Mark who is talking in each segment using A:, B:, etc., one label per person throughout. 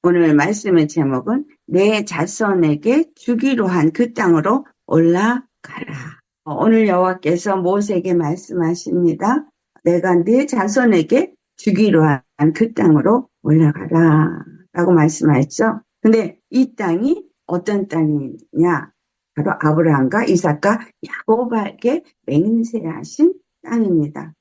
A: 오늘 말씀의 제목은 내 자손에게 주기로 한 그 땅으로 올라가라. 오늘 여호와께서 모세에게 말씀하십니다. 내가 내 자손에게 주기로 한 그 땅으로 올라가라 라고 말씀하셨죠. 근데 이 땅이 어떤 땅이냐? 바로 아브라함과 이삭과 야곱에게 맹세하신 땅입니다.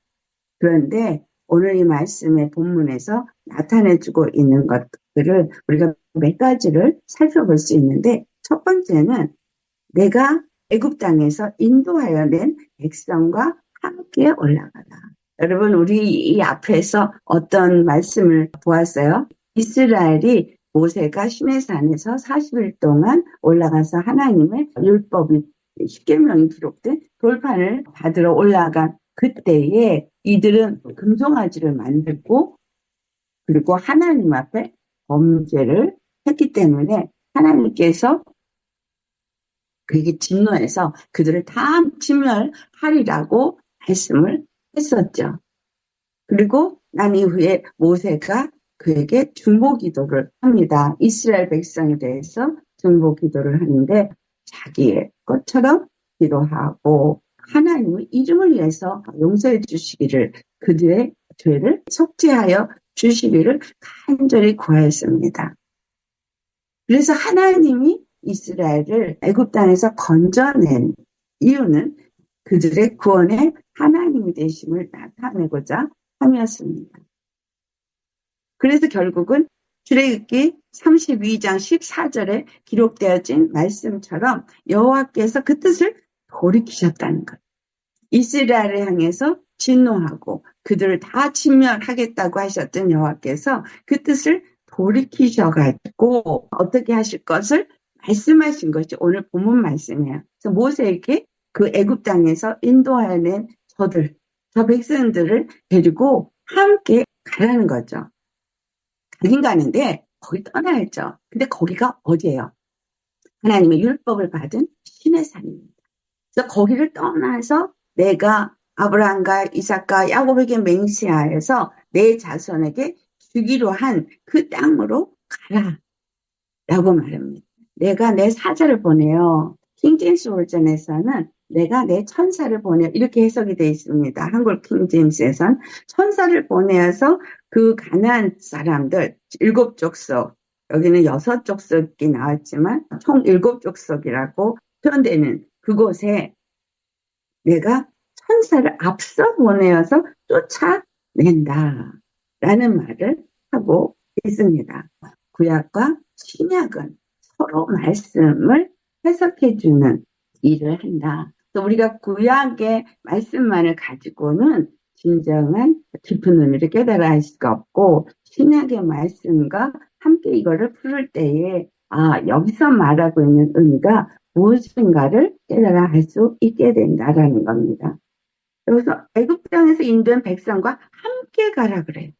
A: 그런데 오늘 이 말씀의 본문에서 나타내주고 있는 것들을 우리가 몇 가지를 살펴볼 수 있는데, 첫 번째는 내가 애굽 땅에서 인도하여 낸 백성과 함께 올라가라. 여러분, 우리 이 앞에서 어떤 말씀을 보았어요? 이스라엘이 모세가 시내산에서 40일 동안 올라가서 하나님의 율법이 십계명이 기록된 돌판을 받으러 올라간 그때에 이들은 금송아지를 만들고 그리고 하나님 앞에 범죄를 했기 때문에 하나님께서 그에게 진노해서 그들을 다 진멸하리라고 말씀을 했었죠. 그리고 난 이후에 모세가 그에게 중보 기도를 합니다. 이스라엘 백성에 대해서 중보 기도를 하는데 자기의 것처럼 기도하고 하나님의 이름을 위해서 용서해 주시기를, 그들의 죄를 속죄하여 주시기를 간절히 구하였습니다. 그래서 하나님이 이스라엘을 애굽 땅에서 건져낸 이유는 그들의 구원의 하나님이 되심을 나타내고자 함이었습니다. 그래서 결국은 출애굽기 32장 14절에 기록되어진 말씀처럼 여호와께서 그 뜻을 돌이키셨다는 것. 이스라엘을 향해서 진노하고 그들을 다 진멸하겠다고 하셨던 여호와께서 그 뜻을 돌이키셔가지고 어떻게 하실 것을 말씀하신 것이 오늘 본문 말씀이에요. 그래서 모세에게 그 애굽 땅에서 인도하여 낸 저 백성들을 데리고 함께 가라는 거죠. 가긴 가는데 거기 떠나야죠. 근데 거기가 어디예요? 하나님의 율법을 받은 시내산입니다. 그래서 거기를 떠나서 내가 아브라함과 이삭과 야곱에게 맹세하여서 내 자손에게 주기로 한 그 땅으로 가라 라고 말합니다. 내가 내 사자를 보내요. 킹제임스 버전에서는 내가 내 천사를 보내요 이렇게 해석이 되어 있습니다. 한글 킹제임스에서는 천사를 보내어서 그 가나안 사람들 7족속, 여기는 6족속이 나왔지만 총 7족속이라고 표현되는 그곳에 내가 천사를 앞서 보내어서 쫓아낸다 라는 말을 하고 있습니다. 구약과 신약은 서로 말씀을 해석해주는 일을 한다. 우리가 구약의 말씀만을 가지고는 진정한 깊은 의미를 깨달아 할 수가 없고, 신약의 말씀과 함께 이거를 풀을 때에 여기서 말하고 있는 의미가 무엇인가를 깨달아 할 수 있게 된다라는 겁니다. 여기서 애굽 땅에서 인도한 백성과 함께 가라 그래요.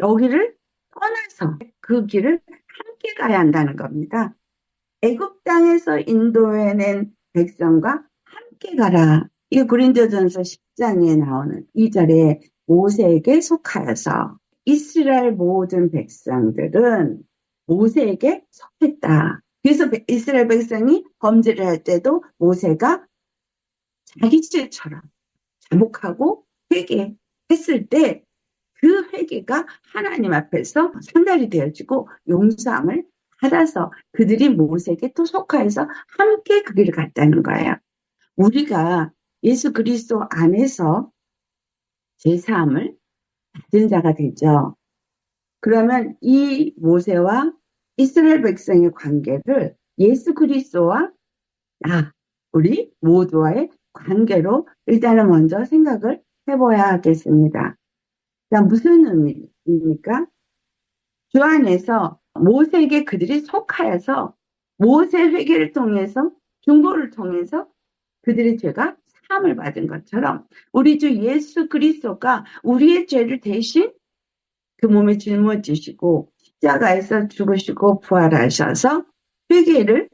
A: 여기를 떠나서 그 길을 함께 가야 한다는 겁니다. 애굽 땅에서 인도해낸 백성과 함께 가라. 이게 고린도전서 10장에 나오는 2절에 모세에게 속하여서 이스라엘 모든 백성들은 모세에게 속했다. 그래서 이스라엘 백성이 범죄를 할 때도 모세가 자기 죄처럼 자복하고 회개했을 때 그 회개가 하나님 앞에서 상달이 되어지고 용서함을 받아서 그들이 모세에게 또 속하여서 함께 그 길을 갔다는 거예요. 우리가 예수 그리스도 안에서 제사함을 받은 자가 되죠. 그러면 이 모세와 이스라엘 백성의 관계를 예수 그리스도와 우리 모두와의 관계로 일단은 먼저 생각을 해봐야 하겠습니다. 무슨 의미입니까? 주 안에서 모세에게 그들이 속하여서 모세 회개를 통해서 중보를 통해서 그들의 죄가 사함을 받은 것처럼 우리 주 예수 그리스도가 우리의 죄를 대신 그 몸에 짊어지시고 십자가에서 죽으시고 부활하셔서 회개를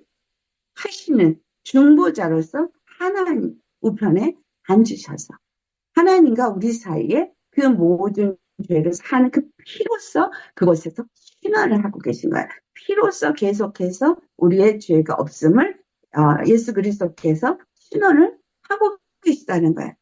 A: 하시는 중보자로서 하나님 우편에 앉으셔서 하나님과 우리 사이에 그 모든 죄를 사는 그 피로써 그곳에서 신화를 하고 계신 거예요. 피로써 계속해서 우리의 죄가 없음을 예수 그리스도께서 신원을 하고 계시다는 거예요.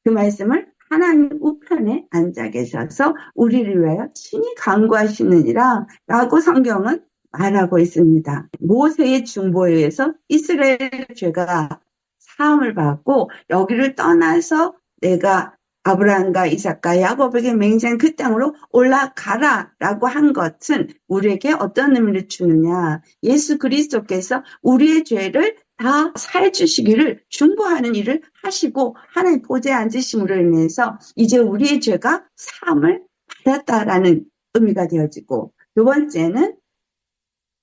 A: 그 말씀을 하나님 우편에 앉아 계셔서 우리를 위하여 친히 간구하시느니라 라고 성경은 말하고 있습니다. 모세의 중보에 의해서 이스라엘 죄가 사함을 받고 여기를 떠나서 내가 아브라함과 이삭과 야곱에게 맹세한 그 땅으로 올라가라라고 한 것은 우리에게 어떤 의미를 주느냐. 예수 그리스도께서 우리의 죄를 다 사해주시기를 중보하는 일을 하시고 하나님 보좌에 앉으심으로 인해서 이제 우리의 죄가 사함을 받았다라는 의미가 되어지고, 두 번째는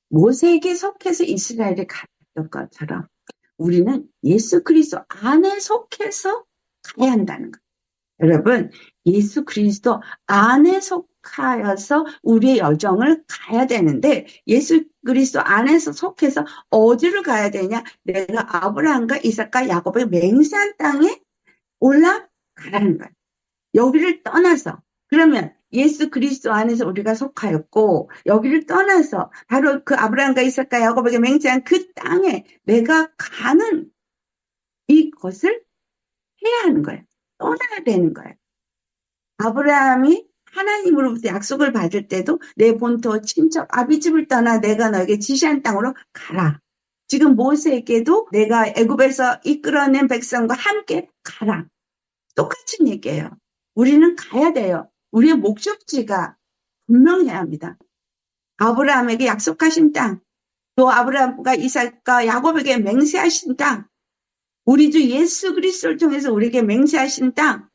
A: 모세에게 속해서 이스라엘에 갔던 것처럼 우리는 예수 그리스도 안에 속해서 가야 한다는 거예요. 여러분, 예수 그리스도 안에 속하여서 우리의 여정을 가야 되는데, 예수 그리스도 안에서 속해서 어디로 가야 되냐? 내가 아브라함과 이삭과 야곱의 맹세한 땅에 올라가라는 거예요. 여기를 떠나서. 그러면 예수 그리스도 안에서 우리가 속하였고, 여기를 떠나서 바로 그 아브라함과 이삭과 야곱에게 맹세한 그 땅에 내가 가는 이것을 해야 하는 거예요. 떠나야 되는 거예요. 아브라함이 하나님으로부터 약속을 받을 때도 내 본토 친척 아비집을 떠나 내가 너에게 지시한 땅으로 가라. 지금 모세에게도 내가 애굽에서 이끌어낸 백성과 함께 가라. 똑같은 얘기예요. 우리는 가야 돼요. 우리의 목적지가 분명해야 합니다. 아브라함에게 약속하신 땅, 또 아브라함과 이삭과 야곱에게 맹세하신 땅, 우리 주 예수 그리스도를 통해서 우리에게 맹세하신 땅,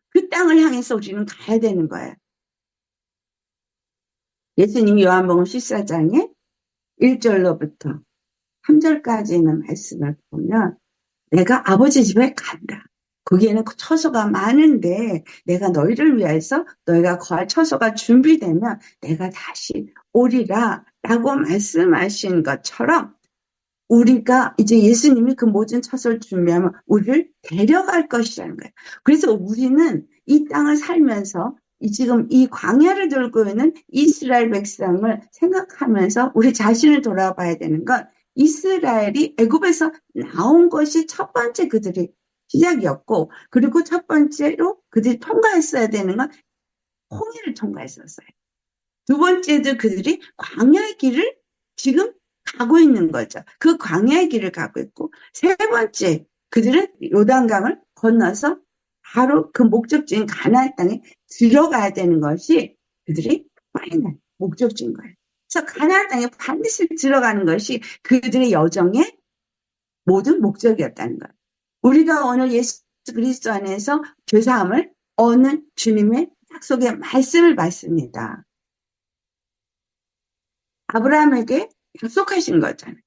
A: 그 땅을 향해서 우리는 가야 되는 거예요. 예수님이 요한복음 14장에 1절로부터 3절까지 있는 말씀을 보면 내가 아버지 집에 간다. 거기에는 처소가 많은데 내가 너희를 위해서 너희가 거할 처소가 준비되면 내가 다시 오리라 라고 말씀하신 것처럼 우리가 이제 예수님이 그 모든 처소를 준비하면 우리를 데려갈 것이라는 거예요. 그래서 우리는 이 땅을 살면서 지금 이 광야를 들고 있는 이스라엘 백성을 생각하면서 우리 자신을 돌아봐야 되는 건 이스라엘이 애굽에서 나온 것이 첫 번째 그들이 시작이었고, 그리고 첫 번째로 그들이 통과했어야 되는 건 홍해를 통과했었어요. 두 번째도 그들이 광야의 길을 지금 가고 있는 거죠. 그 광야의 길을 가고 있고, 세 번째 그들은 요단강을 건너서 바로 그 목적지인 가나안 땅에 들어가야 되는 것이 그들이 파이널 목적지인 거예요. 그래서 가나안 땅에 반드시 들어가는 것이 그들의 여정의 모든 목적이었다는 거예요. 우리가 오늘 예수 그리스도 안에서 죄사함을 얻는 주님의 약속의 말씀을 받습니다. 아브라함에게 약속하신 거잖아요.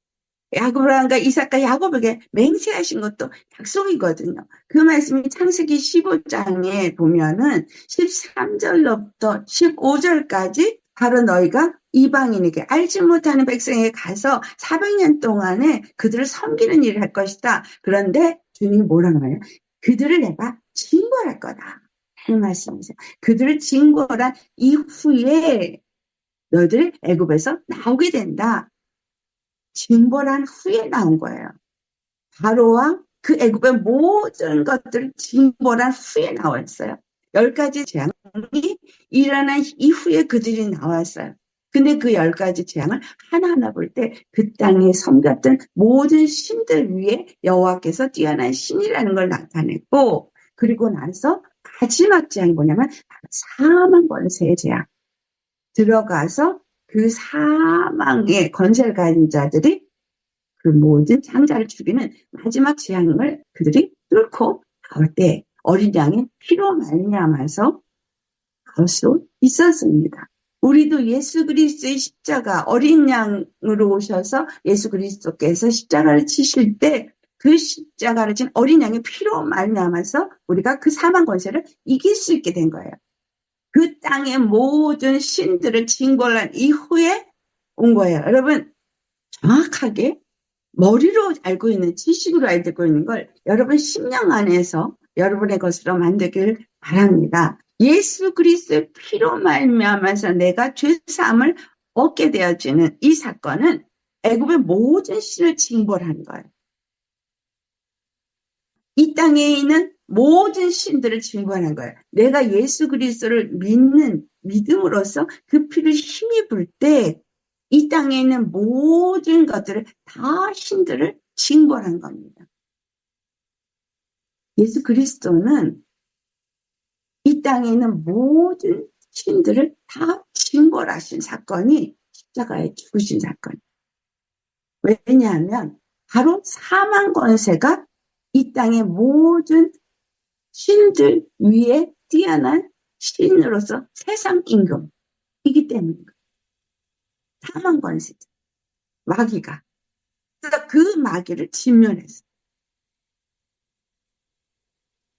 A: 아브라함과 이삭과 야곱에게 맹세하신 것도 약속이거든요. 그 말씀이 창세기 15장에 보면은 13절로부터 15절까지 바로 너희가 이방인에게 알지 못하는 백성에게 가서 400년 동안에 그들을 섬기는 일을 할 것이다. 그런데 주님이 뭐라고 하나요? 그들을 내가 징벌할 거다. 하는 말씀이세요. 그들을 징벌한 이후에 너희들 애굽에서 나오게 된다. 징벌한 후에 나온 거예요. 바로와 그 애굽의 모든 것들을 징벌한 후에 나왔어요. 10가지 재앙이 일어난 이후에 그들이 나왔어요. 근데 그 10가지 재앙을 하나하나 볼 때 그 땅에 섬겼던 모든 신들 위에 여호와께서 뛰어난 신이라는 걸 나타냈고, 그리고 나서 마지막 재앙이 뭐냐면 사망 권세의 재앙. 들어가서 그 사망의 권세를 가진 자들이 그 모든 장자를 죽이는 마지막 재앙을 그들이 뚫고 나올 때 어린 양의 피로 말미암아서 나올 수 있었습니다. 우리도 예수 그리스도의 십자가, 어린 양으로 오셔서 예수 그리스도께서 십자가를 치실 때 그 십자가를 진 어린 양의 피로 말미암아서 우리가 그 사망 권세를 이길 수 있게 된 거예요. 그 땅의 모든 신들을 징벌한 이후에 온 거예요. 여러분, 정확하게 머리로 알고 있는, 지식으로 알고 있는 걸 여러분 심령 안에서 여러분의 것으로 만들길 바랍니다. 예수 그리스도의 피로 말미암아서 내가 죄 사함을 얻게 되어지는 이 사건은 애굽의 모든 신을 징벌한 거예요. 이 땅에 있는 모든 신들을 징벌한 거예요. 내가 예수 그리스도를 믿음으로써 그 피를 힘입을 때 이 땅에 있는 모든 것들을 다 신들을 징벌한 겁니다. 예수 그리스도는 이 땅에 있는 모든 신들을 다 징벌하신 사건이 십자가에 죽으신 사건. 왜냐하면 바로 사망 권세가 이 땅의 모든 신들 위에 뛰어난 신으로서 세상 임금이기 때문입니다. 사망 권세죠. 마귀가. 그래서 그 마귀를 진멸했어요.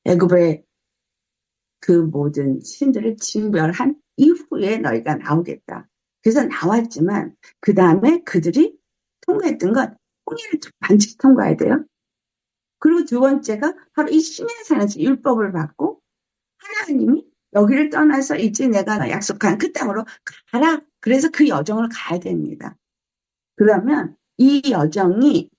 A: 애굽의 그 모든 신들을 진멸한 이후에 너희가 나오겠다. 그래서 나왔지만 그 다음에 그들이 통과했던 건 홍해를 반드시 통과해야 돼요. 그리고 두 번째가 바로 이 신의 산에서 율법을 받고 하나님이 여기를 떠나서 이제 내가 약속한 그 땅으로 가라. 그래서 그 여정을 가야 됩니다. 그러면 이 여정이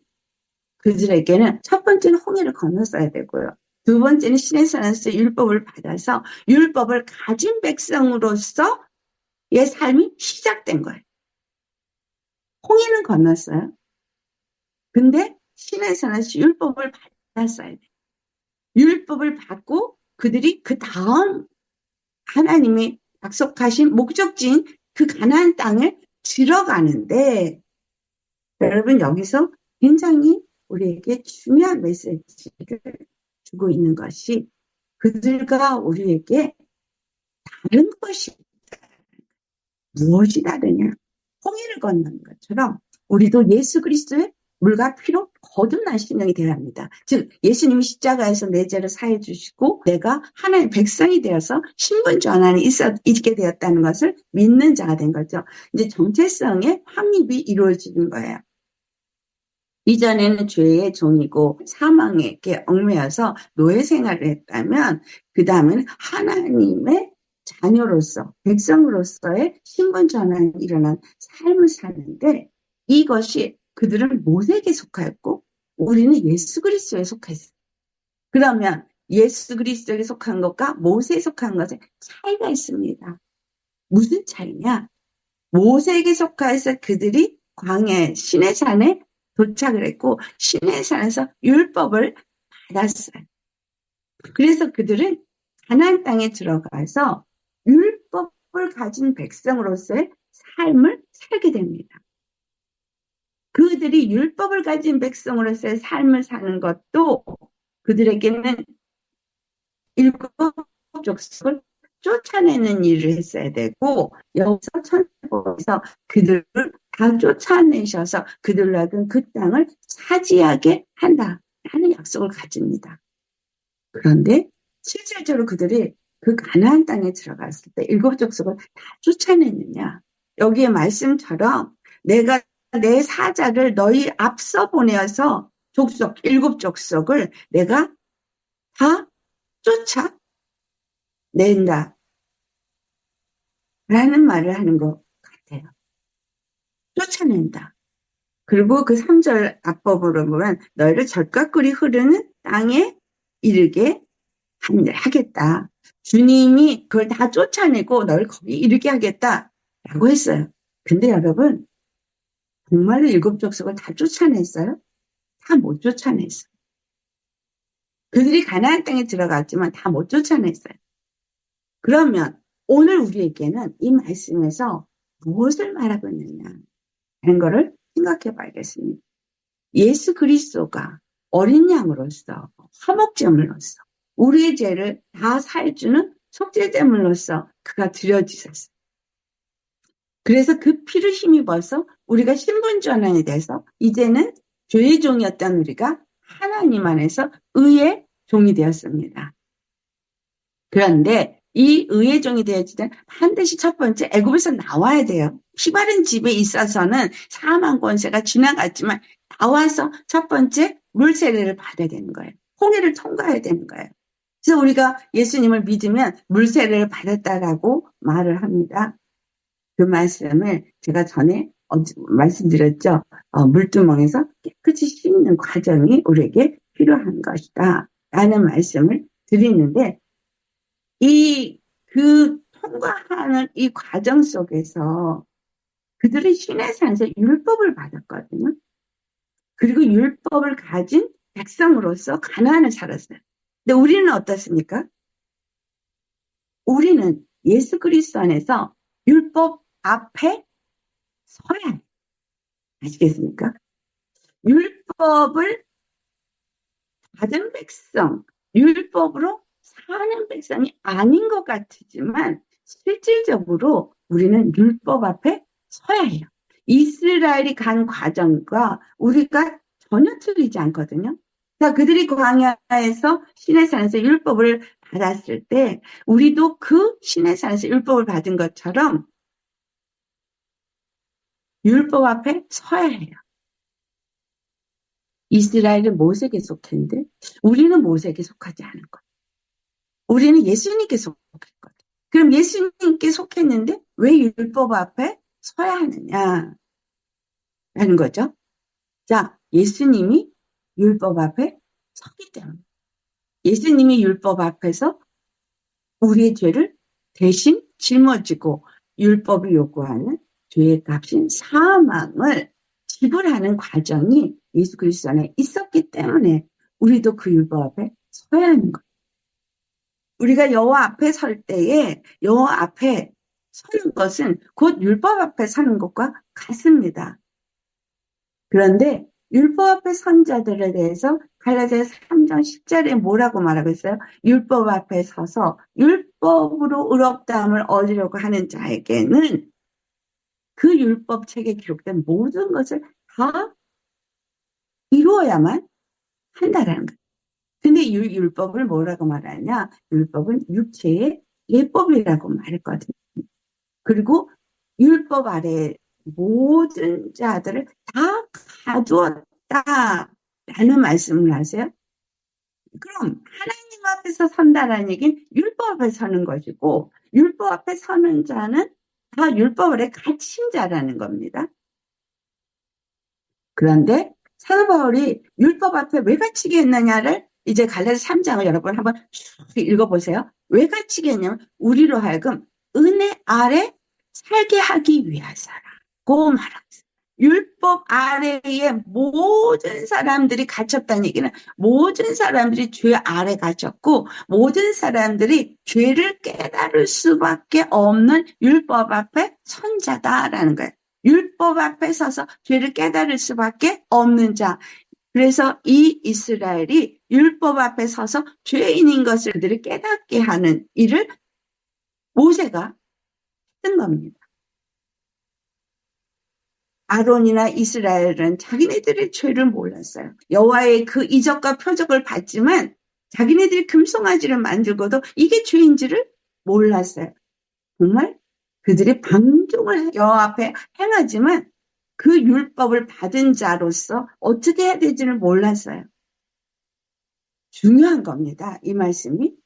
A: 그들에게는 첫 번째는 홍해를 건넜어야 되고요. 두 번째는 신의 산에서 율법을 받아서 율법을 가진 백성으로서의 삶이 시작된 거예요. 홍해는 건넜어요. 근데 신의 산에서 율법을 받았어야 돼요. 율법을 받고 그들이 그 다음 하나님이 약속하신 목적지인 그 가나안 땅에 들어가는데 여러분 여기서 굉장히 우리에게 중요한 메시지를 주고 있는 것이 그들과 우리에게 다른 것이 무엇이 다르냐? 홍해를 건너는 것처럼 우리도 예수 그리스도의 물과 피로 거듭난 신령이 되어야 합니다. 즉 예수님이 십자가에서 내 죄를 사해 주시고 내가 하나님의 백성이 되어서 신분 전환이 있게 되었다는 것을 믿는 자가 된 거죠. 이제 정체성의 확립이 이루어지는 거예요. 이전에는 죄의 종이고 사망에 얽매여서 노예 생활을 했다면 그 다음에는 하나님의 자녀로서 백성으로서의 신분 전환이 일어난 삶을 사는데 이것이 그들은 모세에게 속하였고 우리는 예수 그리스도에 속했어요. 그러면 예수 그리스도에 속한 것과 모세에 속한 것에 차이가 있습니다. 무슨 차이냐? 모세에게 속하여서 그들이 광야 신의 산에 도착을 했고 신의 산에서 율법을 받았어요. 그래서 그들은 가나안 땅에 들어가서 율법을 가진 백성으로서의 삶을 살게 됩니다. 그들이 율법을 가진 백성으로서의 삶을 사는 것도 그들에게는 일곱 족속을 쫓아내는 일을 했어야 되고 여기서 천사에서 그들을 다 쫓아내셔서 그들로 하여금 그 땅을 차지하게 한다라는 약속을 가집니다. 그런데 실질적으로 그들이 그 가나안 땅에 들어갔을 때 일곱 족속을 다 쫓아냈느냐? 여기에 말씀처럼 내가 내 사자를 너희 앞서 보내어서 일곱 족속을 내가 다 쫓아낸다. 라는 말을 하는 것 같아요. 쫓아낸다. 그리고 그 3절 앞법으로 보면 너희를 젖과 꿀이 흐르는 땅에 이르게 하겠다. 주님이 그걸 다 쫓아내고 너를 거기 이르게 하겠다라고 했어요. 근데 여러분 정말로 일곱 족속을 다 쫓아냈어요? 다 못 쫓아냈어요. 그들이 가나안 땅에 들어갔지만 다 못 쫓아냈어요. 그러면 오늘 우리에게는 이 말씀에서 무엇을 말하고 있느냐 하는 것을 생각해 봐야겠습니다. 예수 그리스도가 어린 양으로서 화목제물로서 우리의 죄를 다 사해주는 속죄제물로서 그가 드려지셨어요. 그래서 그 피를 힘입어서 우리가 신분 전환이 돼서 이제는 죄의 종이었던 우리가 하나님 안에서 의의 종이 되었습니다. 그런데 이 의의 종이 되어지면 반드시 첫 번째 애굽에서 나와야 돼요. 피바른 집에 있어서는 사망 권세가 지나갔지만 나와서 첫 번째 물 세례를 받아야 되는 거예요. 홍해를 통과해야 되는 거예요. 그래서 우리가 예수님을 믿으면 물세례를 받았다라고 말을 합니다. 그 말씀을 제가 전에 말씀드렸죠. 물두멍에서 깨끗이 씻는 과정이 우리에게 필요한 것이다 라는 말씀을 드리는데, 그 통과하는 이 과정 속에서 그들이 신의 산에서 율법을 받았거든요. 그리고 율법을 가진 백성으로서 가나안을 살았어요. 근데 우리는 어떻습니까? 우리는 예수 그리스도 안에서 율법 앞에 서야 해요. 아시겠습니까? 율법을 받은 백성, 율법으로 사는 백성이 아닌 것 같지만 실질적으로 우리는 율법 앞에 서야 해요. 이스라엘이 간 과정과 우리가 전혀 틀리지 않거든요. 자, 그들이 광야에서 시내산에서 율법을 받았을 때 우리도 그 시내산에서 율법을 받은 것처럼 율법 앞에 서야 해요. 이스라엘은 모세에게 속했는데 우리는 모세에게 속하지 않은 거예요. 우리는 예수님께 속했거든. 그럼 예수님께 속했는데 왜 율법 앞에 서야 하느냐 라는 거죠. 자, 예수님이 율법 앞에 섰기 때문에, 예수님이 율법 앞에서 우리의 죄를 대신 짊어지고 율법이 요구하는 죄의 값인 사망을 지불하는 과정이 예수 그리스도 안에 있었기 때문에 우리도 그 율법 앞에 서야 하는 거예요. 우리가 여호와 앞에 설 때에 여호와 앞에 서는 것은 곧 율법 앞에 서는 것과 같습니다. 그런데 율법 앞에 선 자들에 대해서 갈라디아서 3장 10절에 뭐라고 말하고 있어요? 율법 앞에 서서 율법으로 의롭다함을 얻으려고 하는 자에게는 그 율법책에 기록된 모든 것을 다 이루어야만 한다라는 거예요. 근데 율법을 뭐라고 말하냐? 율법은 육체의 예법이라고 말했거든요. 그리고 율법 아래 모든 자들을 다 가두었다라는 말씀을 하세요. 그럼 하나님 앞에서 선다라는 얘기는 율법 앞에 서는 것이고, 율법 앞에 서는 자는 다 율법 아래 갇힌 자라는 겁니다. 그런데 사도 바울이 율법 앞에 왜 갇히게 했느냐를 이제 갈라디아서 3장을 여러분 한번 쭉 읽어보세요. 왜 갇히게 했냐면 우리로 하여금 은혜 아래 살게 하기 위하사라고 말하고 있어요. 율법 아래에 모든 사람들이 갇혔다는 얘기는 모든 사람들이 죄 아래 갇혔고 모든 사람들이 죄를 깨달을 수밖에 없는 율법 앞에 선 자다라는 거예요. 율법 앞에 서서 죄를 깨달을 수밖에 없는 자. 그래서 이 이스라엘이 율법 앞에 서서 죄인인 것을 그들이 깨닫게 하는 일을 모세가 했던 겁니다. 아론이나 이스라엘은 자기네들의 죄를 몰랐어요. 여호와의 그 이적과 표적을 봤지만 자기네들이 금송아지를 만들고도 이게 죄인지를 몰랐어요. 정말 그들이 방종을 여호와 앞에 행하지만 그 율법을 받은 자로서 어떻게 해야 될지를 몰랐어요. 중요한 겁니다. 이 말씀이.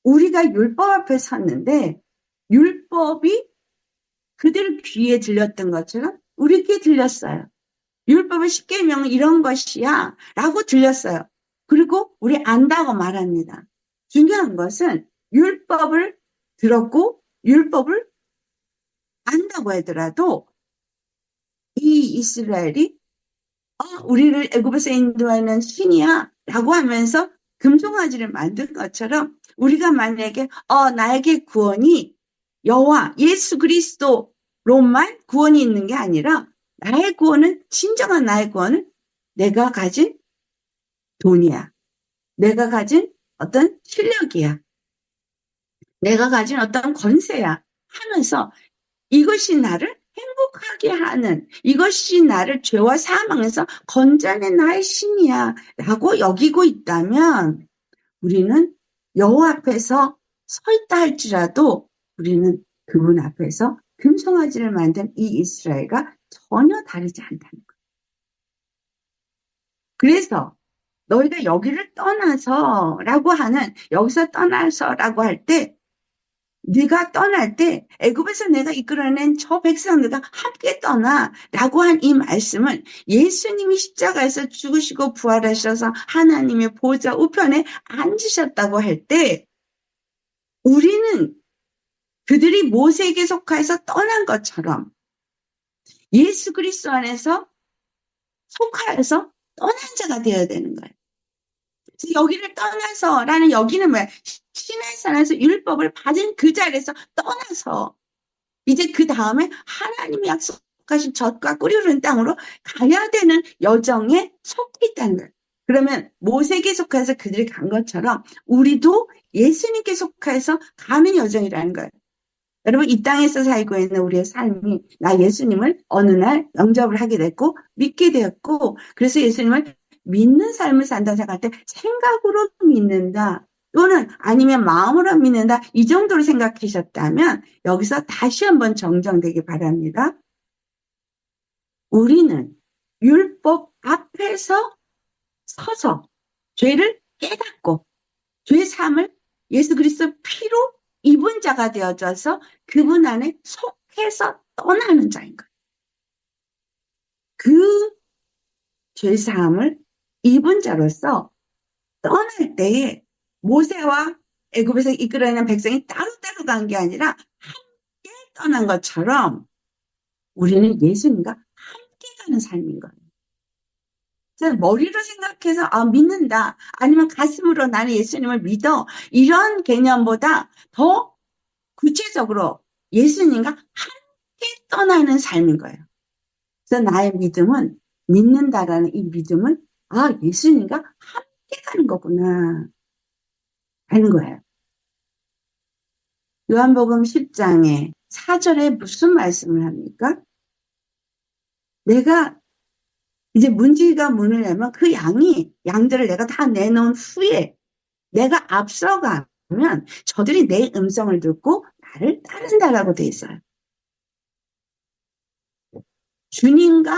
A: 우리가 율법 앞에 섰는데 율법이 그들 귀에 들렸던 것처럼 우리 귀에 들렸어요. 율법의 10계명은 이런 것이야 라고 들렸어요. 그리고 우리 안다고 말합니다. 중요한 것은 율법을 들었고 율법을 안다고 하더라도 이 이스라엘이 우리를 애굽에서 인도하는 신이야 라고 하면서 금송아지를 만든 것처럼 우리가 만약에 나에게 구원이 여호와 예수 그리스도로만 구원이 있는 게 아니라 나의 구원은 진정한 나의 구원은 내가 가진 돈이야. 내가 가진 어떤 실력이야. 내가 가진 어떤 권세야 하면서 이것이 나를 행복하게 하는, 이것이 나를 죄와 사망에서 건져낸 나의 신이야 라고 여기고 있다면 우리는 여호와 앞에서 서 있다 할지라도 우리는 그분 앞에서 금송아지를 만든 이 이스라엘과 전혀 다르지 않다는 거예요. 그래서 너희가 여기를 떠나서라고 하는, 여기서 떠나서라고 할 때, 네가 떠날 때 애굽에서 내가 이끌어낸 저 백성들과 함께 떠나라고 한 이 말씀은 예수님이 십자가에서 죽으시고 부활하셔서 하나님의 보좌 우편에 앉으셨다고 할 때 우리는 그들이 모세에게 속하여서 떠난 것처럼 예수 그리스도 안에서 속하여서 떠난 자가 되어야 되는 거예요. 그래서 여기를 떠나서라는 여기는 뭐야? 시내산에서 율법을 받은 그 자리에서 떠나서 이제 그 다음에 하나님이 약속하신 젖과 꿀이 흐르는 땅으로 가야 되는 여정에 속해 있다는 거예요. 그러면 모세에게 속해서 그들이 간 것처럼 우리도 예수님께 속해서 가는 여정이라는 거예요. 여러분, 이 땅에서 살고 있는 우리의 삶이 나 예수님을 어느 날 영접을 하게 됐고 믿게 되었고, 그래서 예수님을 믿는 삶을 산다 생각할 때 생각으로 믿는다 또는 아니면 마음으로 믿는다, 이 정도로 생각하셨다면 여기서 다시 한번 정정되기 바랍니다. 우리는 율법 앞에서 서서 죄를 깨닫고 죄 사함을 예수 그리스도 피로 입은 자가 되어져서 그분 안에 속해서 떠나는 자인 거예요. 그 죄 사함을 입은 자로서 떠날 때에 모세와 애굽에서 이끌어내는 백성이 따로따로 간 게 아니라 함께 떠난 것처럼 우리는 예수님과 함께 가는 삶인 거예요. 머리로 생각해서 믿는다, 아니면 가슴으로 나는 예수님을 믿어, 이런 개념보다 더 구체적으로 예수님과 함께 떠나는 삶인 거예요. 그래서 나의 믿음은, 믿는다라는 이 믿음은 예수님과 함께 가는 거구나 하는 거예요. 요한복음 10장에 4절에 무슨 말씀을 합니까? 내가 이제 문지기가 문을 열면 그 양들을 내가 다 내놓은 후에 내가 앞서가면 저들이 내 음성을 듣고 나를 따른다라고 돼 있어요. 주님과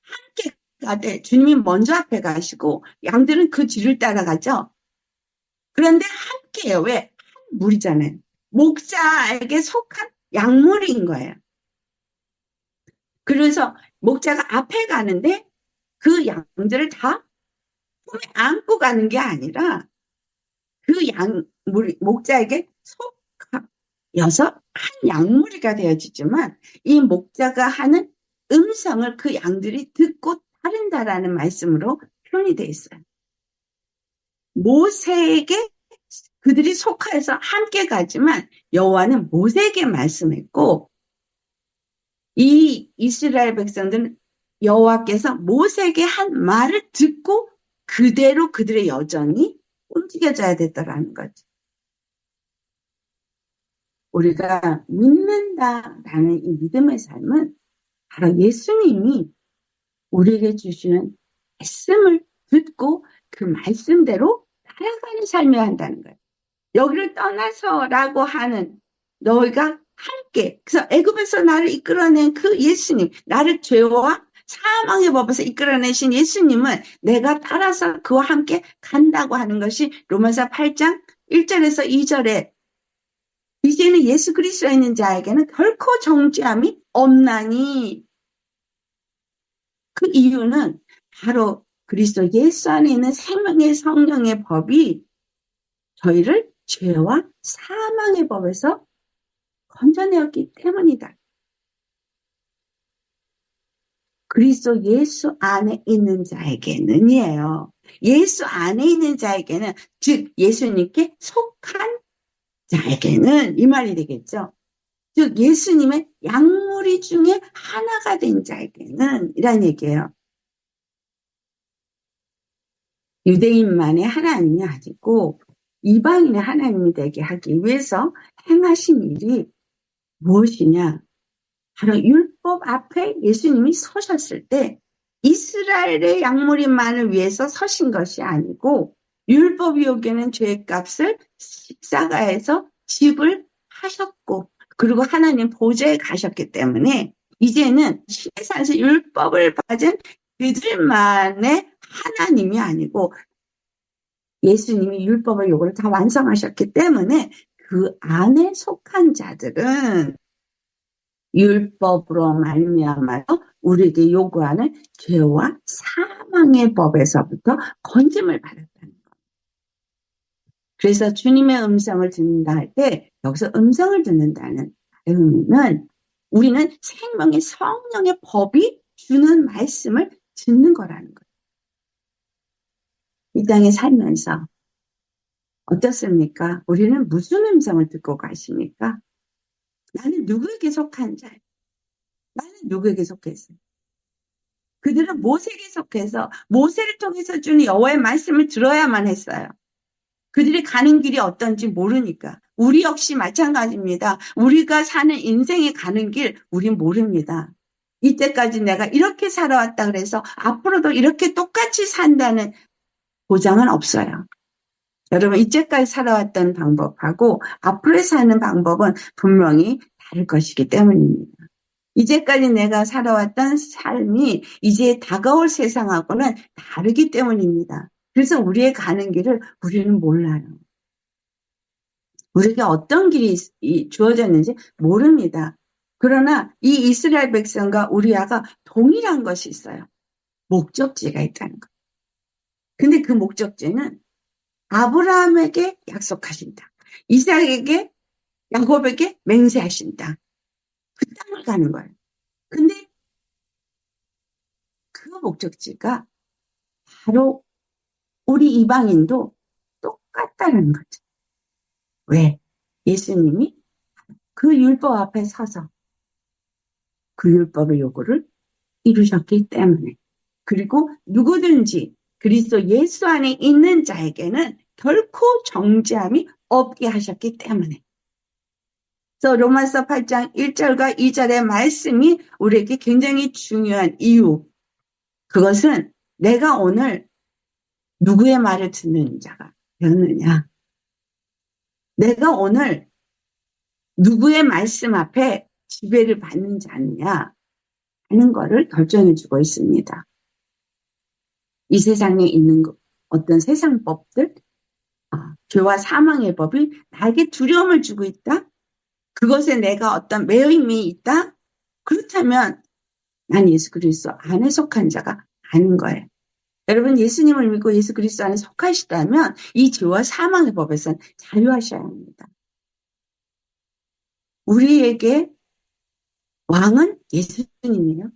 A: 함께 가되 주님이 먼저 앞에 가시고 양들은 그 뒤를 따라가죠. 그런데 함께요. 왜? 한 무리잖아요. 목자에게 속한 양무리인 거예요. 그래서 목자가 앞에 가는데 그 양들을 다 품에 안고 가는 게 아니라 그 목자에게 속하여서 한 양무리가 되어지지만 이 목자가 하는 음성을 그 양들이 듣고 따른다라는 말씀으로 표현이 되어 있어요. 모세에게 그들이 속하여서 함께 가지만 여호와는 모세에게 말씀했고, 이 이스라엘 백성들은 여호와께서 모세에게 한 말을 듣고 그대로 그들의 여정이 움직여져야 됐다라는 거죠. 우리가 믿는다라는 이 믿음의 삶은 바로 예수님이 우리에게 주시는 말씀을 듣고 그 말씀대로 살아가는 삶이어야 한다는 거예요. 여기를 떠나서라고 하는 너희가 함께, 그래서 애굽에서 나를 이끌어낸 그 예수님, 나를 죄와 사망의 법에서 이끌어내신 예수님은 내가 따라서 그와 함께 간다고 하는 것이 로마서 8장 1절에서 2절에 이제는 예수 그리스도에 있는 자에게는 결코 정죄함이 없나니, 그 이유는 바로 그리스도 예수 안에 있는 생명의 성령의 법이 저희를 죄와 사망의 법에서 건져내었기 때문이다. 그리스도 예수 안에 있는 자에게는이에요. 예수 안에 있는 자에게는, 즉 예수님께 속한 자에게는 이 말이 되겠죠. 즉 예수님의 양무리 중에 하나가 된 자에게는 이란 얘기예요. 유대인만의 하나님이 아니고 이방인의 하나님이 되게 하기 위해서 행하신 일이 무엇이냐? 바로 율법 앞에 예수님이 서셨을 때 이스라엘의 양무리만을 위해서 서신 것이 아니고 율법이 요구하는 죄값을 십자가에서 지불하셨고, 그리고 하나님 보좌에 가셨기 때문에 이제는 시내산에서 율법을 받은 그들만의 하나님이 아니고 예수님이 율법의 요구를 다 완성하셨기 때문에 그 안에 속한 자들은 율법으로 말미암아서 우리에게 요구하는 죄와 사망의 법에서부터 건짐을 받았다는 것. 그래서 주님의 음성을 듣는다 할 때 여기서 음성을 듣는다는 의미는 우리는 생명의 성령의 법이 주는 말씀을 듣는 거라는 거예요. 이 땅에 살면서 어떻습니까? 우리는 무슨 음성을 듣고 가십니까? 나는 누구에게 속한 자예요? 나는 누구에게 속했어요? 그들은 모세에게 속해서 모세를 통해서 주는 여호와의 말씀을 들어야만 했어요. 그들이 가는 길이 어떤지 모르니까. 우리 역시 마찬가지입니다. 우리가 사는 인생에 가는 길 우린 모릅니다. 이때까지 내가 이렇게 살아왔다 그래서 앞으로도 이렇게 똑같이 산다는 보장은 없어요. 여러분 이때까지 살아왔던 방법하고 앞으로 사는 방법은 분명히 다를 것이기 때문입니다. 이제까지 내가 살아왔던 삶이 이제 다가올 세상하고는 다르기 때문입니다. 그래서 우리의 가는 길을 우리는 몰라요. 우리에게 어떤 길이 주어졌는지 모릅니다. 그러나 이 이스라엘 백성과 우리아가 동일한 것이 있어요. 목적지가 있다는 것. 근데 그 목적지는 아브라함에게 약속하신다. 이삭에게, 야곱에게 맹세하신다. 그 땅을 가는 거예요. 근데 그 목적지가 바로 우리 이방인도 똑같다는 거죠. 왜? 예수님이 그 율법 앞에 서서 그 율법의 요구를 이루셨기 때문에. 그리고 누구든지 그리스도 예수 안에 있는 자에게는 결코 정죄함이 없게 하셨기 때문에. 그래서 로마서 8장 1절과 2절의 말씀이 우리에게 굉장히 중요한 이유. 그것은 내가 오늘 누구의 말을 듣는 자가 되었느냐. 내가 오늘 누구의 말씀 앞에 지배를 받는 자느냐 하는 것을 결정해주고 있습니다. 이 세상에 있는 어떤 세상 법들, 죄와 사망의 법이 나에게 두려움을 주고 있다? 그것에 내가 어떤 매임이 있다? 그렇다면 난 예수 그리스도 안에 속한 자가 아닌 거예요. 여러분 예수님을 믿고 예수 그리스도 안에 속하시다면 이 죄와 사망의 법에선 자유하셔야 합니다. 우리에게 왕은 예수님이에요.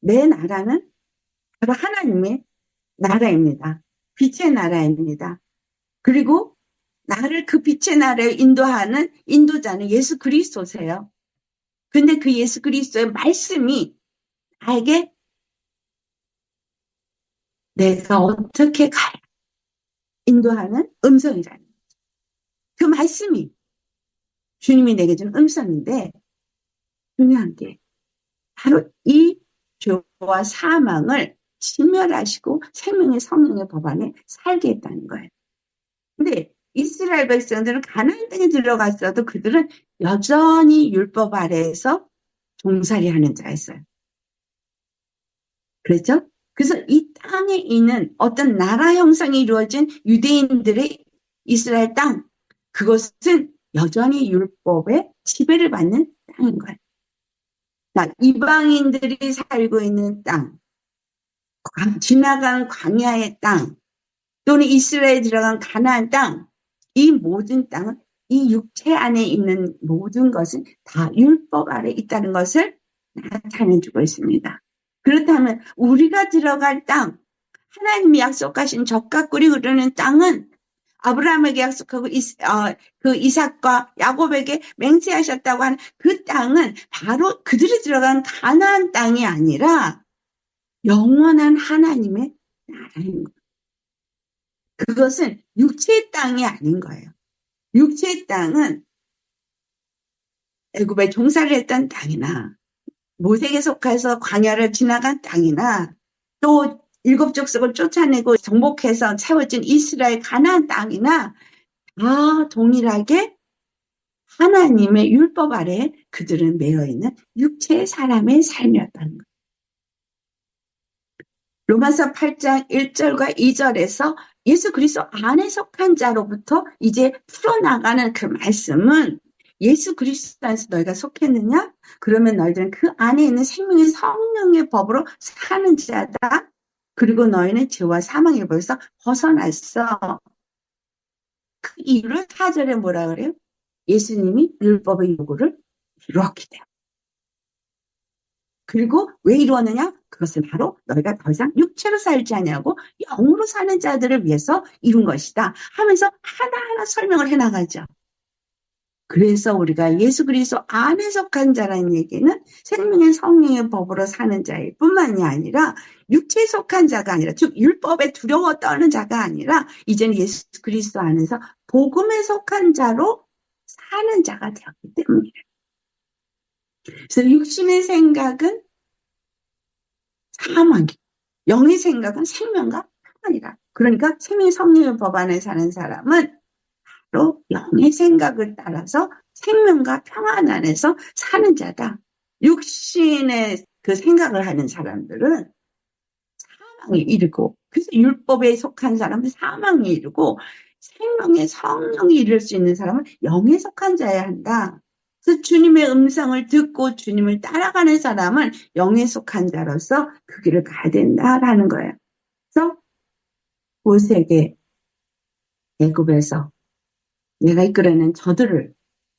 A: 내 나라는 바로 하나님의 나라입니다. 빛의 나라입니다. 그리고 나를 그 빛의 나라에 인도하는 인도자는 예수 그리스도세요. 근데 그 예수 그리스도의 말씀이 나에게 내가 어떻게 가야 인도하는 음성이라는 거죠. 그 말씀이 주님이 내게 준 음성인데 중요한 게 바로 이 죄와 사망을 진멸하시고 생명의 성령의 법 안에 살게 했다는 거예요. 근데 이스라엘 백성들은 가나안 땅에 들어갔어도 그들은 여전히 율법 아래에서 종살이하는 자였어요. 그렇죠? 그래서 이 땅에 있는 어떤 나라 형성이 이루어진 유대인들의 이스라엘 땅, 그것은 여전히 율법의 지배를 받는 땅인 거예요. 이방인들이 살고 있는 땅, 지나간 광야의 땅, 또는 이스라엘에 들어간 가나안 땅, 이 모든 땅은 이 육체 안에 있는 모든 것은 다 율법 아래 있다는 것을 나타내주고 있습니다. 그렇다면 우리가 들어갈 땅, 하나님이 약속하신 젖과 꿀이 흐르는 땅은 아브라함에게 약속하고 그 이삭과 야곱에게 맹세하셨다고 하는 그 땅은 바로 그들이 들어간 가나안 땅이 아니라 영원한 하나님의 나라인 거예요. 그것은 육체의 땅이 아닌 거예요. 육체의 땅은 애굽에 종살이를 했던 땅이나 모세에게 속해서 광야를 지나간 땅이나 또 일곱 족속을 쫓아내고 정복해서 세워진 이스라엘 가나안 땅이나 다 동일하게 하나님의 율법 아래 그들은 매여있는 육체의 사람의 삶이었다는 거예요. 로마서 8장 1절과 2절에서 예수 그리스도 안에 속한 자로부터 이제 풀어나가는 그 말씀은 예수 그리스도 안에서 너희가 속했느냐? 그러면 너희들은 그 안에 있는 생명의 성령의 법으로 사는 자다. 그리고 너희는 죄와 사망의 법에서 벗어났어. 그 이유를 4절에 뭐라 그래요? 예수님이 율법의 요구를 이루었기 때문에. 그리고 왜 이루었느냐? 그것은 바로 너희가 더 이상 육체로 살지 않냐고 영으로 사는 자들을 위해서 이룬 것이다 하면서 하나하나 설명을 해나가죠. 그래서 우리가 예수 그리스도 안에 속한 자라는 얘기는 생명의 성령의 법으로 사는 자일 뿐만이 아니라 육체에 속한 자가 아니라 즉 율법에 두려워 떠는 자가 아니라 이제는 예수 그리스도 안에서 복음에 속한 자로 사는 자가 되었기 때문이에요. 그래서 육신의 생각은 사망이, 영의 생각은 생명과 평안이다. 그러니까 생명의 성령의 법 안에 사는 사람은 바로 영의 생각을 따라서 생명과 평안 안에서 사는 자다. 육신의 그 생각을 하는 사람들은 사망에 이르고, 그래서 율법에 속한 사람은 사망에 이르고 생명의 성령이 이룰 수 있는 사람은 영에 속한 자여야 한다. 그래서 주님의 음성을 듣고 주님을 따라가는 사람은 영에 속한 자로서 그 길을 가야 된다라는 거예요. 그래서 모세에게 애굽에서 내가 이끌어낸 저들과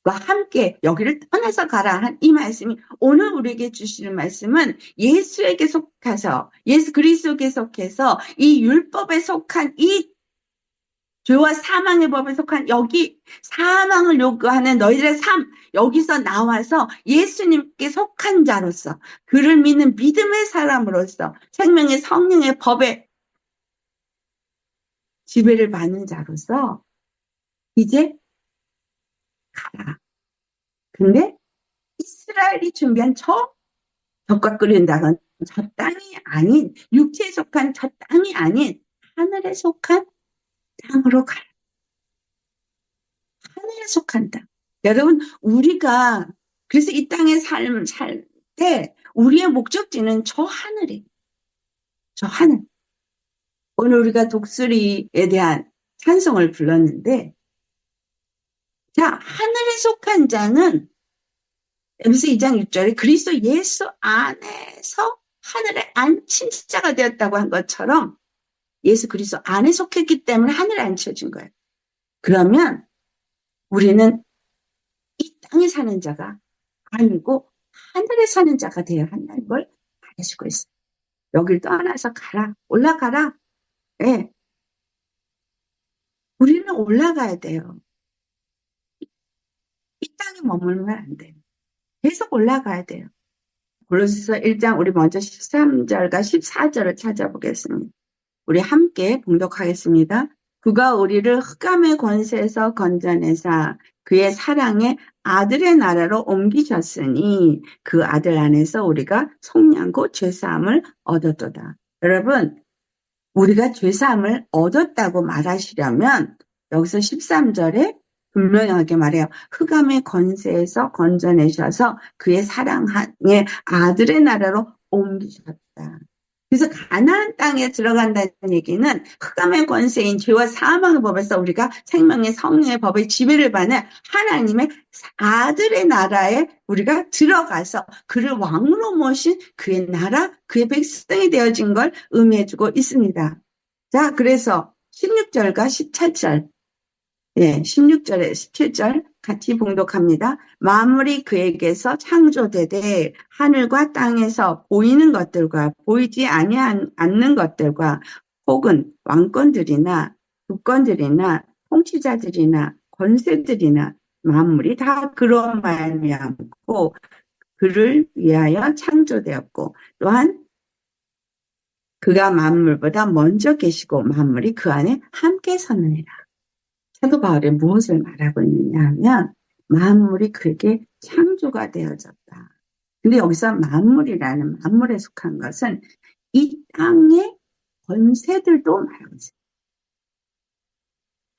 A: 함께 여기를 떠나서 가라 한 이 말씀이 오늘 우리에게 주시는 말씀은 예수에게 속해서 예수 그리스도에게 속해서 이 율법에 속한 이 죄와 사망의 법에 속한 여기 사망을 요구하는 너희들의 삶 여기서 나와서 예수님께 속한 자로서 그를 믿는 믿음의 사람으로서 생명의 성령의 법에 지배를 받는 자로서 이제 가라. 근데 이스라엘이 준비한 젖과 끓인다는 저 땅이 아닌 육체에 속한 저 땅이 아닌 하늘에 속한 땅으로 가라. 하늘에 속한 땅. 여러분 우리가 그래서 이 땅에 삶을 살 때 우리의 목적지는 저 하늘이에요. 저 하늘. 오늘 우리가 독수리에 대한 찬송을 불렀는데 자 하늘에 속한 자는 에베소 2장 6절에 그리스도 예수 안에서 하늘에 앉힌 자가 되었다고 한 것처럼 예수 그리스도 안에 속했기 때문에 하늘에 앉혀진 거예요. 그러면 우리는 이 땅에 사는 자가 아니고 하늘에 사는 자가 되어야 한다는 걸 말해주고 있어요. 여길 떠나서 가라. 올라가라. 네. 우리는 올라가야 돼요. 이 땅에 머물면 안 돼요. 계속 올라가야 돼요. 골로새서 1장 우리 먼저 13절과 14절을 찾아보겠습니다. 우리 함께 봉독하겠습니다. 그가 우리를 흑암의 권세에서 건져내사 그의 사랑의 아들의 나라로 옮기셨으니 그 아들 안에서 우리가 속량고 죄사함을 얻었도다. 여러분 우리가 죄사함을 얻었다고 말하시려면 여기서 13절에 분명하게 말해요. 흑암의 권세에서 건져내셔서 그의 사랑의 아들의 나라로 옮기셨다. 그래서 가나안 땅에 들어간다는 얘기는 흑암의 권세인 죄와 사망의 법에서 우리가 생명의 성령의 법의 지배를 받는 하나님의 아들의 나라에 우리가 들어가서 그를 왕으로 모신 그의 나라, 그의 백성이 되어진 걸 의미해주고 있습니다. 자, 그래서 16절과 17절, 16절에 17절 같이 봉독합니다. 만물이 그에게서 창조되되 하늘과 땅에서 보이는 것들과 보이지 않는 것들과 혹은 왕권들이나 주권들이나 통치자들이나 권세들이나 만물이 다 그로 말미암고 그를 위하여 창조되었고 또한 그가 만물보다 먼저 계시고 만물이 그 안에 함께 섰느니라. 사도 바울이 무엇을 말하고 있느냐 하면 만물이 그에게 창조가 되어졌다. 근데 여기서 만물이라는 만물에 속한 것은 이 땅의 권세들도 말하고 있어요.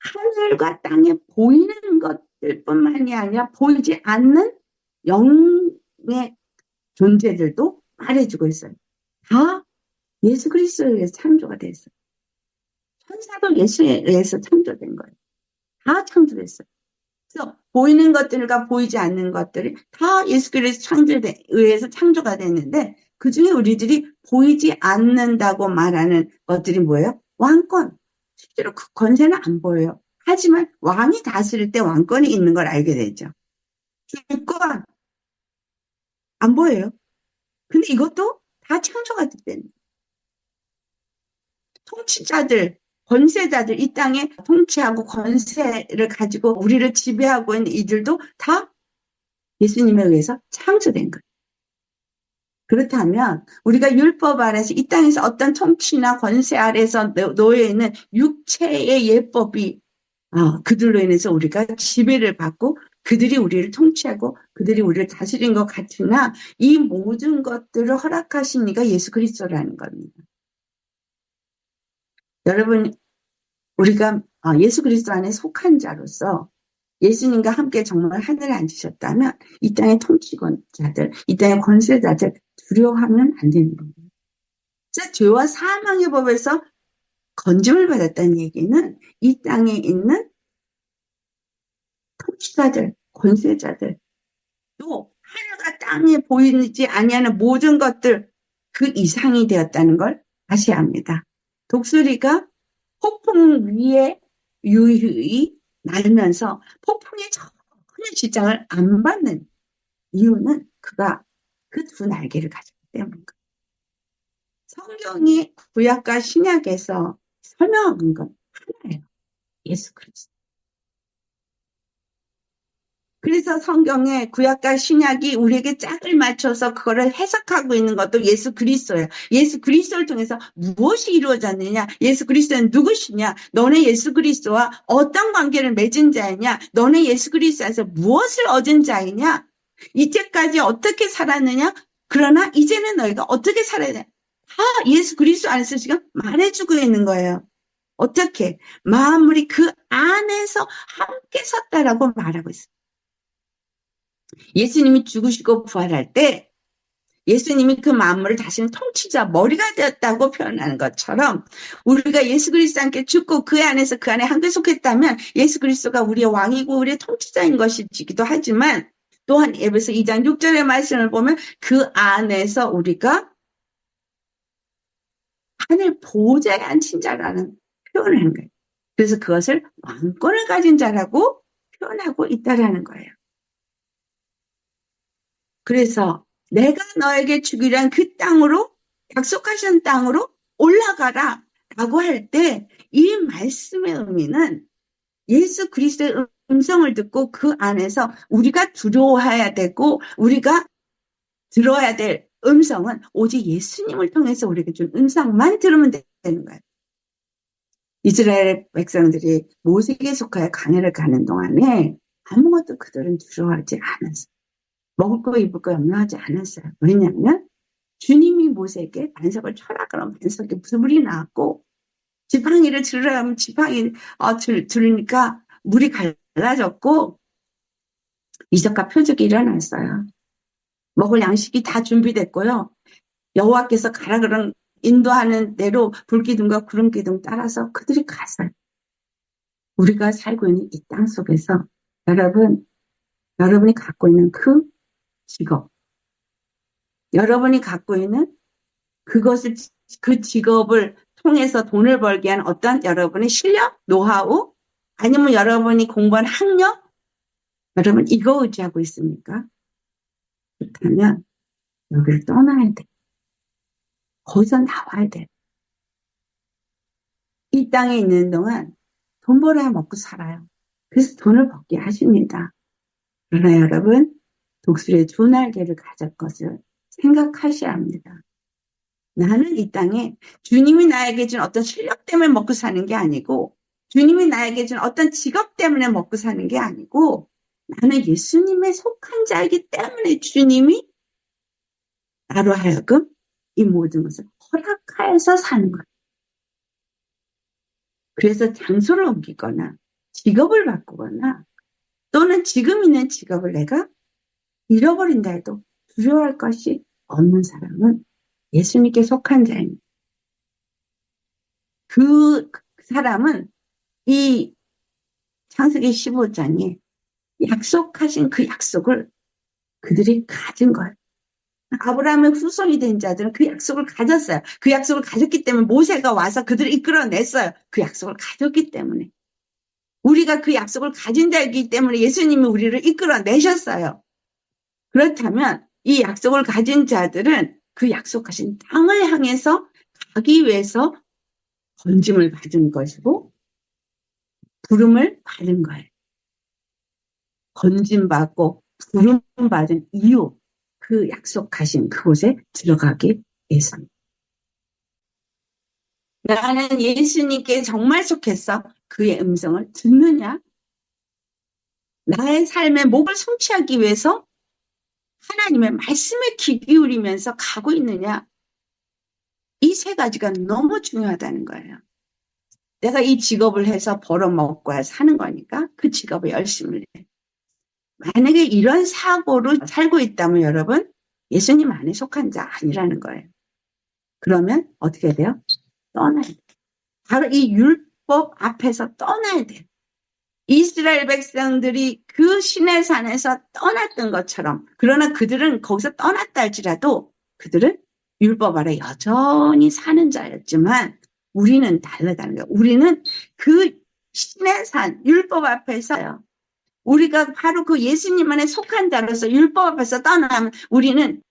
A: 하늘과 땅에 보이는 것들뿐만이 아니라 보이지 않는 영의 존재들도 말해주고 있어요. 다 예수 그리스도에게 창조가 됐어요. 천사도 예수에 의해서 창조된 거예요. 다 창조됐어요. 그래서 보이는 것들과 보이지 않는 것들이 다 예수 그리스도 의해서 창조가 됐는데 그중에 우리들이 보이지 않는다고 말하는 것들이 뭐예요? 왕권. 실제로 그 권세는 안 보여요. 하지만 왕이 다스릴 때 왕권이 있는 걸 알게 되죠. 주권 안 보여요. 근데 이것도 다 창조가 됐다는 통치자들, 권세자들, 이 땅에 통치하고 권세를 가지고 우리를 지배하고 있는 이들도 다 예수님에 의해서 창조된 거예요. 그렇다면 우리가 율법 아래서 이 땅에서 어떤 통치나 권세 아래서 놓여 있는 육체의 예법이 그들로 인해서 우리가 지배를 받고 그들이 우리를 통치하고 그들이 우리를 다스린 것 같으나 이 모든 것들을 허락하신 이가 예수 그리스도라는 겁니다. 여러분, 우리가 예수 그리스도 안에 속한 자로서 예수님과 함께 정말 하늘에 앉으셨다면 이 땅의 통치권자들, 이 땅의 권세자들 두려워하면 안 되는 겁니다. 죄와 사망의 법에서 건짐을 받았다는 얘기는 이 땅에 있는 통치자들, 권세자들, 또 하늘과 땅에 보이지 아니하는 모든 것들 그 이상이 되었다는 걸 아셔야 합니다. 독수리가 폭풍 위에 유유히 날면서 폭풍에 전혀 지장을 안 받는 이유는 그가 그 두 날개를 가졌기 때문입니다. 성경이 구약과 신약에서 설명한 건 하나예요. 예수 그리스도. 그래서 성경의 구약과 신약이 우리에게 짝을 맞춰서 그거를 해석하고 있는 것도 예수 그리스도예요. 예수 그리스도를 통해서 무엇이 이루어졌느냐? 예수 그리스도는 누구시냐? 너네 예수 그리스도와 어떤 관계를 맺은 자이냐? 너네 예수 그리스도에서 무엇을 얻은 자이냐? 이때까지 어떻게 살았느냐? 그러나 이제는 너희가 어떻게 살아야 돼? 다 예수 그리스도 안에서 지금 말해주고 있는 거예요. 어떻게? 만물이 그 안에서 함께 섰다라고 말하고 있어요. 예수님이 죽으시고 부활할 때 예수님이 그 만물을 다시는 통치자 머리가 되었다고 표현하는 것처럼 우리가 예수 그리스도와 함께 죽고 그 안에서 그 안에 함께 속했다면 예수 그리스도가 우리의 왕이고 우리의 통치자인 것이기도 하지만 또한 에베소 2장 6절의 말씀을 보면 그 안에서 우리가 하늘 보좌에 앉힌 자라는 표현을 하는 거예요. 그래서 그것을 왕권을 가진 자라고 표현하고 있다라는 거예요. 그래서 내가 너에게 주기로 한 그 땅으로 약속하신 땅으로 올라가라 라고 할 때 이 말씀의 의미는 예수 그리스도의 음성을 듣고 그 안에서 우리가 두려워해야 되고 우리가 들어야 될 음성은 오직 예수님을 통해서 우리에게 준 음성만 들으면 되는 거예요. 이스라엘 백성들이 모세에게 속하여 광야를 가는 동안에 아무것도 그들은 두려워하지 않았어요. 먹을 거 입을 거 염려하지 않았어요. 왜냐하면 주님이 모세에게 반석을 쳐라 그러면 반석에 불이 나왔고 지팡이를 들으라 하면 지팡이 들으니까 물이 갈라졌고 이적과 표적이 일어났어요. 먹을 양식이 다 준비됐고요. 여호와께서 가라 그런 인도하는 대로 불기둥과 구름기둥 따라서 그들이 갔어요. 우리가 살고 있는 이 땅 속에서 여러분이 갖고 있는 그 직업, 여러분이 갖고 있는 그것을 그 직업을 통해서 돈을 벌게 한 어떤 여러분의 실력, 노하우, 아니면 여러분이 공부한 학력, 여러분 이거 의지하고 있습니까? 그렇다면 여기를 떠나야 돼. 거기서 나와야 돼. 이 땅에 있는 동안 돈 벌어야 먹고 살아요. 그래서 돈을 벌게 하십니다. 그러나 여러분 독수리의 두 날개를 가질 것을 생각하셔야 합니다. 나는 이 땅에 주님이 나에게 준 어떤 실력 때문에 먹고 사는 게 아니고 주님이 나에게 준 어떤 직업 때문에 먹고 사는 게 아니고 나는 예수님의 속한 자이기 때문에 주님이 나로 하여금 이 모든 것을 허락하여서 사는 거예요. 그래서 장소를 옮기거나 직업을 바꾸거나 또는 지금 있는 직업을 내가 잃어버린다 해도 두려워할 것이 없는 사람은 예수님께 속한 자입니다. 그 사람은 이 창세기 15장에 약속하신 그 약속을 그들이 가진 거예요. 아브라함의 후손이 된 자들은 그 약속을 가졌어요. 그 약속을 가졌기 때문에 모세가 와서 그들을 이끌어냈어요. 그 약속을 가졌기 때문에. 우리가 그 약속을 가진 자이기 때문에 예수님이 우리를 이끌어내셨어요. 그렇다면 이 약속을 가진 자들은 그 약속하신 땅을 향해서 가기 위해서 건짐을 받은 것이고 부름을 받은 거예요. 건짐받고 부름받은 이유, 그 약속하신 그곳에 들어가기 위해서입니다. 나는 예수님께 정말 속했어. 그의 음성을 듣느냐? 나의 삶의 목을 성취하기 위해서 하나님의 말씀에 귀 기울이면서 가고 있느냐? 이 세 가지가 너무 중요하다는 거예요. 내가 이 직업을 해서 벌어먹고 사는 거니까 그 직업에 열심을 해. 만약에 이런 사고로 살고 있다면 여러분, 예수님 안에 속한 자 아니라는 거예요. 그러면 어떻게 돼요? 떠나야 돼요. 바로 이 율법 앞에서 떠나야 돼요. 이스라엘 백성들이 그 시내산에서 떠났던 것처럼, 그러나 그들은 거기서 떠났다 할지라도 그들은 율법 아래 여전히 사는 자였지만 우리는 다르다는 거예요. 우리는 그 시내산 율법 앞에서요. 우리가 바로 그 예수님 안에 속한 자로서 율법 앞에서 떠나면 우리는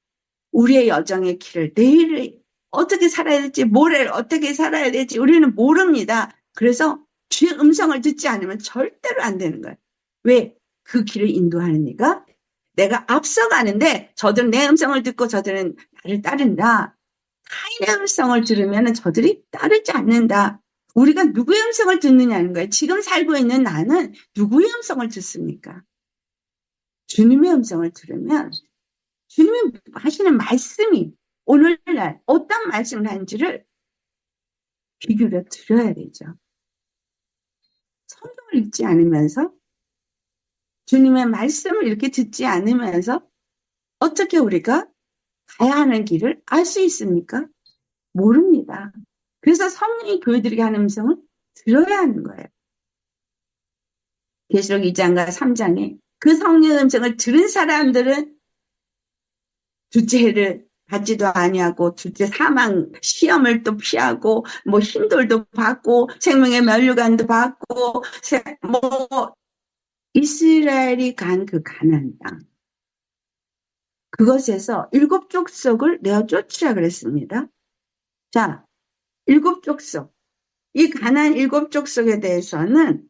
A: 우리의 여정의 길을, 내일을 어떻게 살아야 될지, 모레를 어떻게 살아야 될지 우리는 모릅니다. 그래서 주의 음성을 듣지 않으면 절대로 안 되는 거예요. 왜? 그 길을 인도하는 이가 내가 앞서가는데 저들은 내 음성을 듣고 저들은 나를 따른다. 타인의 음성을 들으면 저들이 따르지 않는다. 우리가 누구의 음성을 듣느냐는 거예요. 지금 살고 있는 나는 누구의 음성을 듣습니까? 주님의 음성을 들으면 주님이 하시는 말씀이 오늘날 어떤 말씀을 하는지를 귀 기울여 들어야 되죠. 성경을 읽지 않으면서 주님의 말씀을 이렇게 듣지 않으면서 어떻게 우리가 가야 하는 길을 알 수 있습니까? 모릅니다. 그래서 성령이 교회들에게 하는 음성을 들어야 하는 거예요. 계시록 2장과 3장에 그 성령의 음성을 들은 사람들은 둘째 해를 받지도 아니하고 둘째 사망 시험을 또 피하고 뭐 힘돌도 받고 생명의 면류관도 받고 뭐 이스라엘이 간 그 가나안 땅 그것에서 7 족속을 내어 쫓으라 그랬습니다. 자, 7 족속 이 가나안 7 족속에 대해서는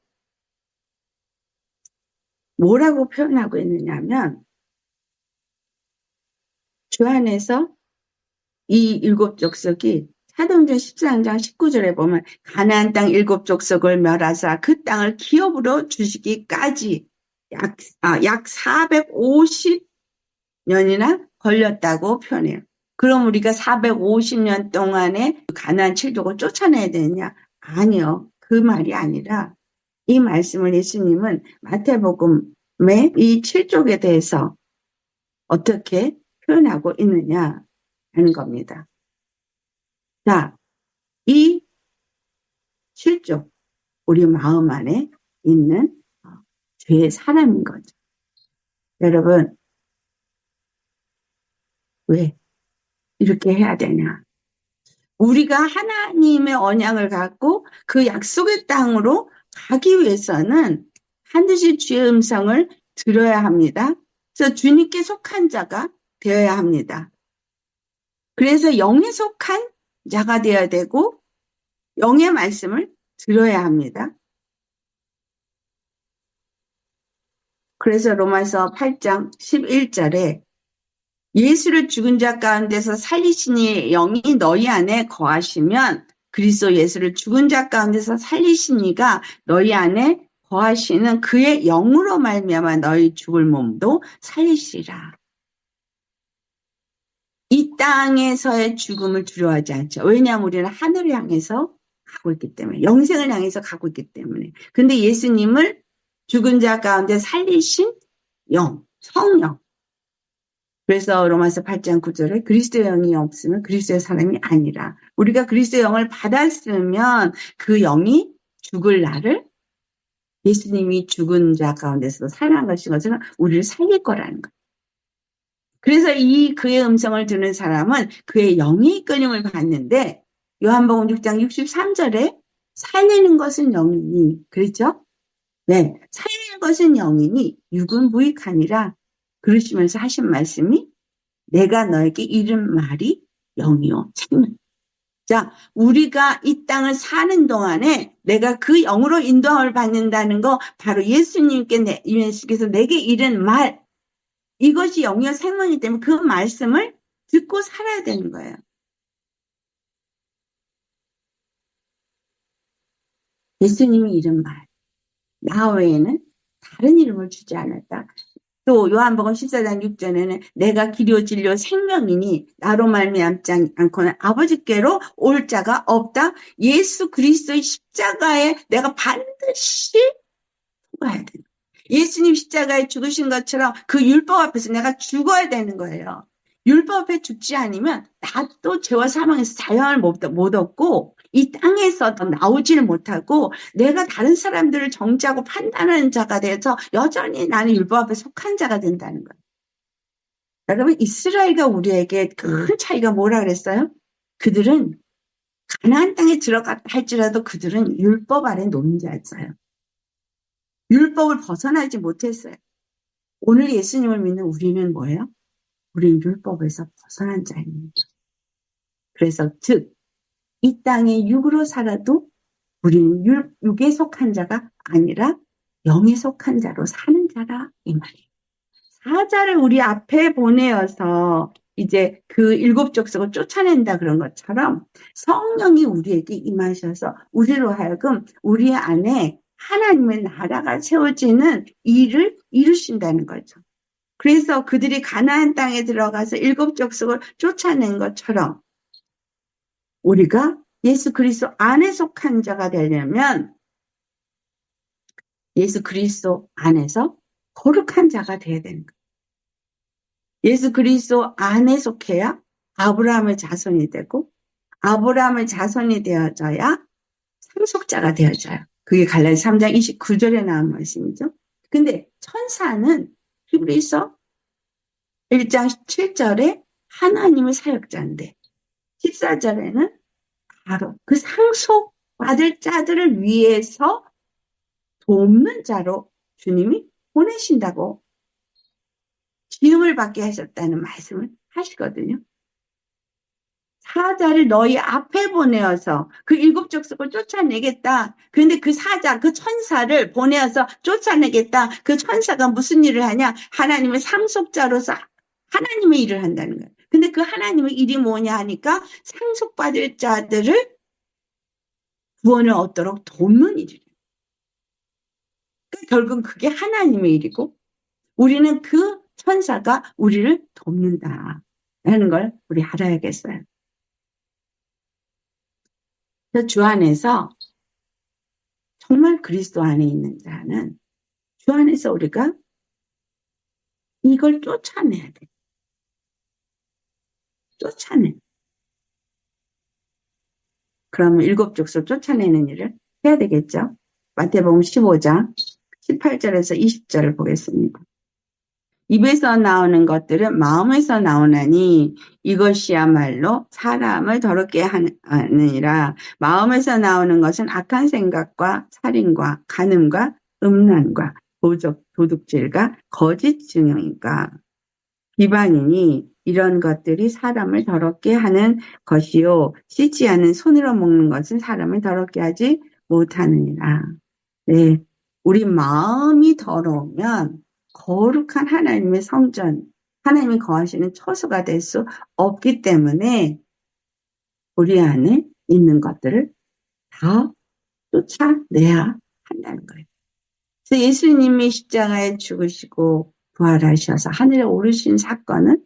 A: 뭐라고 표현하고 있느냐면 주 안에서 이 7 족속이 사도행전 14장 19절에 보면 가나안 땅 7 족속을 멸하사 그 땅을 기업으로 주시기까지 약 450년이나 걸렸다고 표현해요. 그럼 우리가 450년 동안에 가나안 7족을 쫓아내야 되느냐? 아니요. 그 말이 아니라 이 말씀을 예수님은 마태복음의 이 7족에 대해서 어떻게 표현하고 있느냐 하는 겁니다. 자, 이 7족, 우리 마음 안에 있는 죄의 사람인 거죠. 여러분, 왜 이렇게 해야 되냐? 우리가 하나님의 언약을 갖고 그 약속의 땅으로 가기 위해서는 반드시 주의 음성을 들어야 합니다. 그래서 주님께 속한 자가 되어야 합니다. 그래서 영에 속한 자가 되어야 되고 영의 말씀을 들어야 합니다. 그래서 로마서 8장 11절에 예수를 죽은 자 가운데서 살리시니 영이 너희 안에 거하시면 그리스도 예수를 죽은 자 가운데서 살리신 이가 너희 안에 거하시는 그의 영으로 말미암아 너희 죽을 몸도 살리시리라. 이 땅에서의 죽음을 두려워하지 않죠. 왜냐하면 우리는 하늘을 향해서 가고 있기 때문에, 영생을 향해서 가고 있기 때문에. 근데 예수님을 죽은 자 가운데 살리신 영, 성령. 그래서 로마서 8장 9절에 그리스도의 영이 없으면 그리스도의 사람이 아니라, 우리가 그리스도의 영을 받았으면 그 영이 죽을 나를 예수님이 죽은 자 가운데서 살아나신 것은 우리를 살릴 거라는 거예요. 그래서 이 그의 음성을 듣는 사람은 그의 영이 이끌림을 받는데 요한복음 6장 63절에 살리는 것은 영이니 그렇죠? 네, 살리는 것은 영이니 육은 무익하니라 그러시면서 하신 말씀이 내가 너에게 이른 말이 영이요 생명. 자, 우리가 이 땅을 사는 동안에 내가 그 영으로 인도함을 받는다는 거 바로 예수님께서 내게 이른 말 이것이 영이요 생명이기 때문에 그 말씀을 듣고 살아야 되는 거예요. 예수님이 이른 말, 나 외에는 다른 이름을 주지 않았다. 또 요한복음 14장 6절에는 내가 길이요 진리요 생명이니 나로 말미암지 않고는 아버지께로 올 자가 없다. 예수 그리스도의 십자가에 내가 반드시 죽어야 된다. 예수님 십자가에 죽으신 것처럼 그 율법 앞에서 내가 죽어야 되는 거예요. 율법 앞에 죽지 않으면 나도 죄와 사망에서 자유함을 못 얻고 이 땅에서도 나오지를 못하고 내가 다른 사람들을 정죄하고 판단하는 자가 돼서 여전히 나는 율법 앞에 속한 자가 된다는 거예요. 여러분 이스라엘과 우리에게 큰 차이가 뭐라 그랬어요? 그들은 가나안 땅에 들어갔다 할지라도 그들은 율법 아래 놓인 자였어요. 율법을 벗어나지 못했어요. 오늘 예수님을 믿는 우리는 뭐예요? 우리는 율법에서 벗어난 자입니다. 그래서 즉 이 땅에 육으로 살아도 우리는 육에 속한 자가 아니라 영에 속한 자로 사는 자라 이 말이에요. 사자를 우리 앞에 보내어서 이제 그 일곱 족속을 쫓아낸다 그런 것처럼 성령이 우리에게 임하셔서 우리로 하여금 우리 안에 하나님의 나라가 세워지는 일을 이루신다는 거죠. 그래서 그들이 가나안 땅에 들어가서 일곱 족속을 쫓아낸 것처럼 우리가 예수 그리스도 안에 속한 자가 되려면 예수 그리스도 안에서 거룩한 자가 되어야 되는 거예요. 예수 그리스도 안에 속해야 아브라함의 자손이 되고 아브라함의 자손이 되어져야 상속자가 되어져요. 그게 갈라디아 3장 29절에 나온 말씀이죠. 근데 천사는 히브리서 1장 7절에 하나님의 사역자인데 14절에는 바로 그 상속받을 자들을 위해서 돕는 자로 주님이 보내신다고 지음을 받게 하셨다는 말씀을 하시거든요. 사자를 너희 앞에 보내어서 그 일곱 족속을 쫓아내겠다. 그런데 그 사자, 그 천사를 보내어서 쫓아내겠다. 그 천사가 무슨 일을 하냐? 하나님의 상속자로서 하나님의 일을 한다는 거예요. 근데 그 하나님의 일이 뭐냐 하니까 상속받을 자들을 구원을 얻도록 돕는 일이에요. 그러니까 결국 그게 하나님의 일이고 우리는 그 천사가 우리를 돕는다라는 걸 우리 알아야겠어요. 주 안에서 정말 그리스도 안에 있는 자는 주 안에서 우리가 이걸 쫓아내야 돼. 쫓아내. 그러면 일곱 족속 쫓아내는 일을 해야 되겠죠. 마태복음 15장 18절에서 20절을 보겠습니다. 입에서 나오는 것들은 마음에서 나오나니 이것이야말로 사람을 더럽게 하느니라. 마음에서 나오는 것은 악한 생각과 살인과 간음과 음란과 도둑질과 거짓 증언과 비방이니 이런 것들이 사람을 더럽게 하는 것이요 씻지 않은 손으로 먹는 것은 사람을 더럽게 하지 못하느니라. 네, 우리 마음이 더러우면 거룩한 하나님의 성전, 하나님이 거하시는 처소가 될 수 없기 때문에 우리 안에 있는 것들을 다 쫓아내야 한다는 거예요. 그래서 예수님이 십자가에 죽으시고 부활하셔서 하늘에 오르신 사건은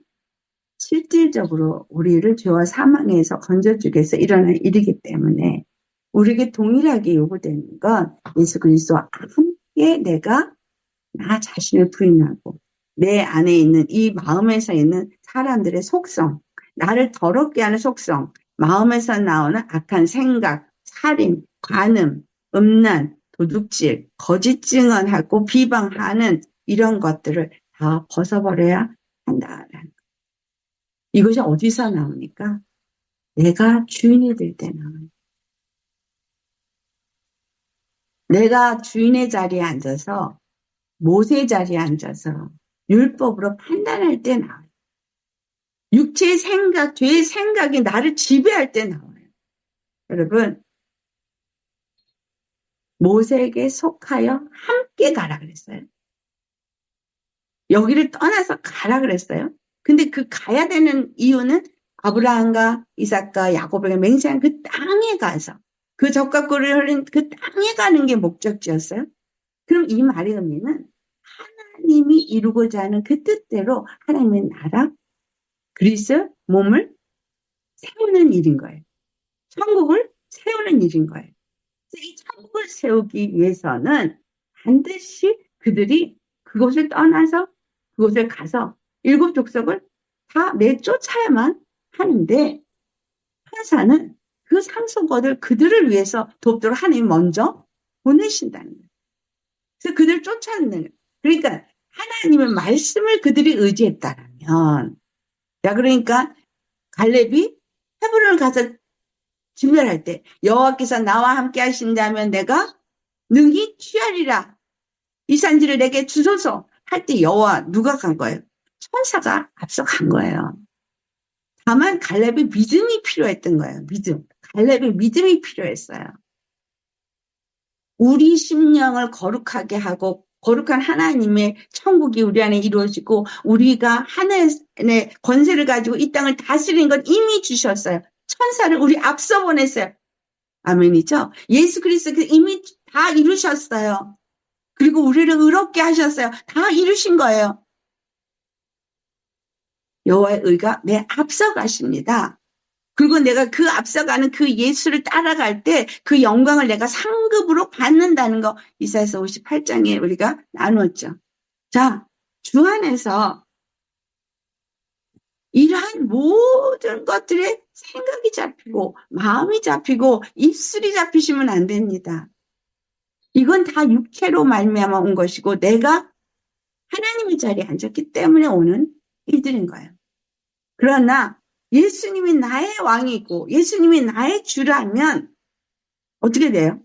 A: 실질적으로 우리를 죄와 사망에서 건져주기 위해서 일어난 일이기 때문에 우리에게 동일하게 요구되는 건 예수 그리스도와 함께 내가 나 자신을 부인하고 내 안에 있는 이 마음에서 있는 사람들의 속성, 나를 더럽게 하는 속성, 마음에서 나오는 악한 생각, 살인, 간음, 음란, 도둑질, 거짓 증언하고 비방하는 이런 것들을 다 벗어버려야 한다라는 거. 이것이 어디서 나오니까? 내가 주인이 될 때 나와요. 내가 주인의 자리에 앉아서 모세 자리에 앉아서 율법으로 판단할 때 나와요. 육체의 생각, 죄의 생각이 나를 지배할 때 나와요. 여러분, 모세에게 속하여 함께 가라 그랬어요. 여기를 떠나서 가라 그랬어요. 근데 그 가야 되는 이유는 아브라함과 이삭과 야곱에게 맹세한 그 땅에 가서 그 젖과 꿀을 흘린 그 땅에 가는 게 목적지였어요. 그럼 이 말의 의미는 하나님이 이루고자 하는 그 뜻대로 하나님의 나라, 그리스 몸을 세우는 일인 거예요. 천국을 세우는 일인 거예요. 이 천국을 세우기 위해서는 반드시 그들이 그곳을 떠나서 그곳에 가서 일곱 족속을 다 내쫓아야만 하는데 천사는 그 상속어들 그들을 위해서 돕도록 하나님이 먼저 보내신다는 거예요. 그래서 그들을 쫓아내는 거예요. 그러니까 하나님의 말씀을 그들이 의지했다면 그러니까 갈렙이 헤브론을 가서 진멸할 때 여호와께서 나와 함께 하신다면 내가 능히 취하리라. 이 산지를 내게 주소서 할 때 여호와 누가 간 거예요? 천사가 앞서간 거예요. 다만 갈렙의 믿음이 필요했던 거예요. 믿음. 갈렙의 믿음이 필요했어요. 우리 심령을 거룩하게 하고 거룩한 하나님의 천국이 우리 안에 이루어지고 우리가 하나님의 권세를 가지고 이 땅을 다스리는 건 이미 주셨어요. 천사를 우리 앞서 보냈어요. 아멘이죠? 예수 그리스도께서 이미 다 이루셨어요. 그리고 우리를 의롭게 하셨어요. 다 이루신 거예요. 여호와의 의가 내 앞서 가십니다. 그리고 내가 그 앞서가는 그 예수를 따라갈 때 그 영광을 내가 상급으로 받는다는 거 이사야서 58장에 우리가 나눴죠. 자, 주 안에서 이러한 모든 것들의 생각이 잡히고 마음이 잡히고 입술이 잡히시면 안 됩니다. 이건 다 육체로 말미암아 온 것이고 내가 하나님의 자리에 앉았기 때문에 오는 일들인 거예요. 그러나 예수님이 나의 왕이고 예수님이 나의 주라면 어떻게 돼요?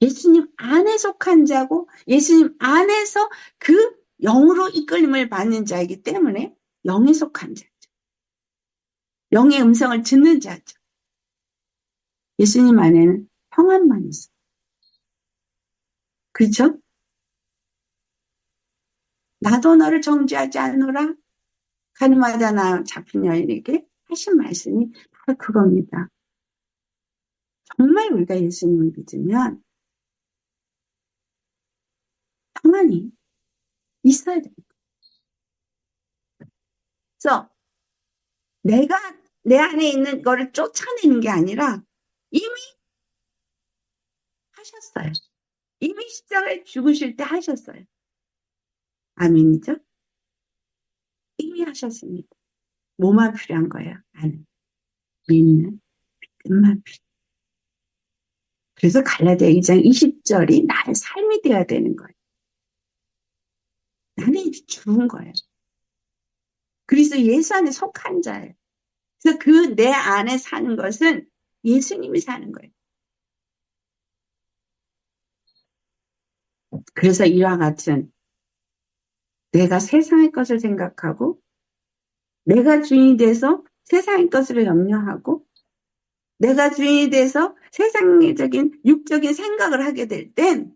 A: 예수님 안에 속한 자고 예수님 안에서 그 영으로 이끌림을 받는 자이기 때문에 영에 속한 자죠. 영의 음성을 듣는 자죠. 예수님 안에는 평안만 있어요. 그렇죠? 나도 너를 정죄하지 않노라. 가늠하다 나 잡힌 여인에게 하신 말씀이 바로 그겁니다. 정말 우리가 예수님을 믿으면 평안이 있어야 됩니다. 그래서 내가 내 안에 있는 거를 쫓아내는 게 아니라 이미 하셨어요. 이미 십자가에 죽으실 때 하셨어요. 아멘이죠? 이미 하셨습니다. 뭐만 필요한 거예요? 나는 믿는 믿음만 필요해요. 그래서 갈라디아 2장 20절이 나의 삶이 되어야 되는 거예요. 나는 이제 죽은 거예요. 그래서 예수 안에 속한 자예요. 그래서 그 내 안에 사는 것은 예수님이 사는 거예요. 그래서 이와 같은 내가 세상의 것을 생각하고 내가 주인이 돼서 세상의 것을 염려하고 내가 주인이 돼서 세상적인 육적인 생각을 하게 될 땐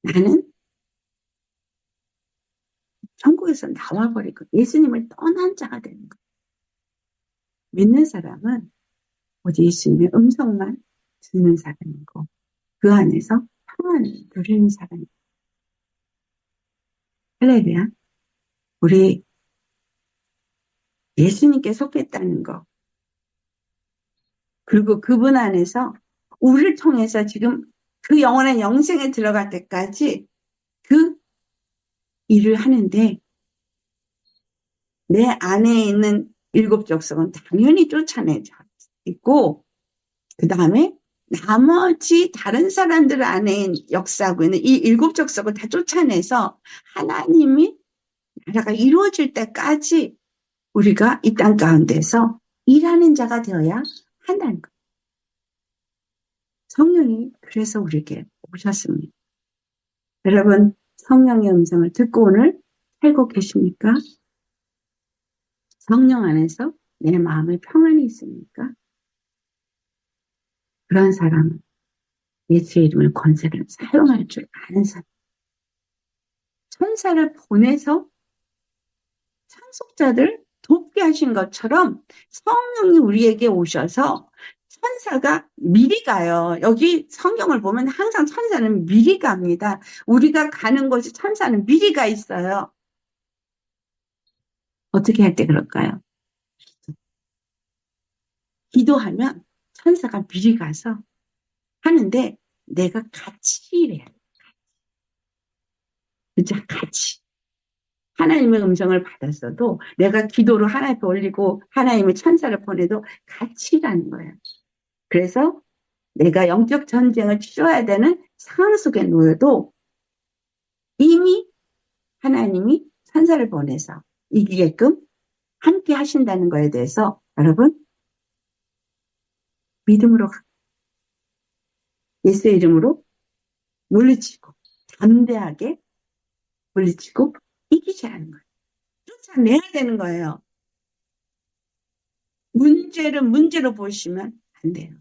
A: 나는 천국에서 나와버리고 예수님을 떠난 자가 되는 거예요. 믿는 사람은 오직 예수님의 음성만 듣는 사람이고 그 안에서 평안을 누리는 사람이에요. 할렐루야. 우리 예수님께 속했다는 거 그리고 그분 안에서 우리를 통해서 지금 그 영원한 영생에 들어갈 때까지 그 일을 하는데 내 안에 있는 일곱 족속은 당연히 쫓아내자 있고 그 다음에 나머지 다른 사람들 안에 역사하고 있는 이 일곱 족속을 다 쫓아내서 하나님이 나라가 이루어질 때까지 우리가 이 땅 가운데서 일하는 자가 되어야 한다는 거예요. 성령이 그래서 우리에게 오셨습니다. 여러분, 성령의 음성을 듣고 오늘 살고 계십니까? 성령 안에서 내 마음에 평안이 있습니까? 그런 사람은 예수의 이름을 권세를 사용할 줄 아는 사람. 천사를 보내서 상속자들 돕게 하신 것처럼 성령이 우리에게 오셔서 천사가 미리 가요. 여기 성경을 보면 항상 천사는 미리 갑니다. 우리가 가는 곳이 천사는 미리 가 있어요. 어떻게 할 때 그럴까요? 기도하면 천사가 미리 가서 하는데 내가 같이 일해야 돼. 그죠? 같이. 하나님의 음성을 받았어도 내가 기도로 하나님 앞에 올리고 하나님의 천사를 보내도 같이 일하는 거예요. 그래서 내가 영적 전쟁을 치러야 되는 상황 속에 놓여도 이미 하나님이 천사를 보내서 이기게끔 함께 하신다는 거에 대해서 여러분 믿음으로 예수의 이름으로 물리치고 담대하게 물리치고 이기자는 거예요. 쫓아내야 되는 거예요. 문제를 문제로 보시면 안 돼요.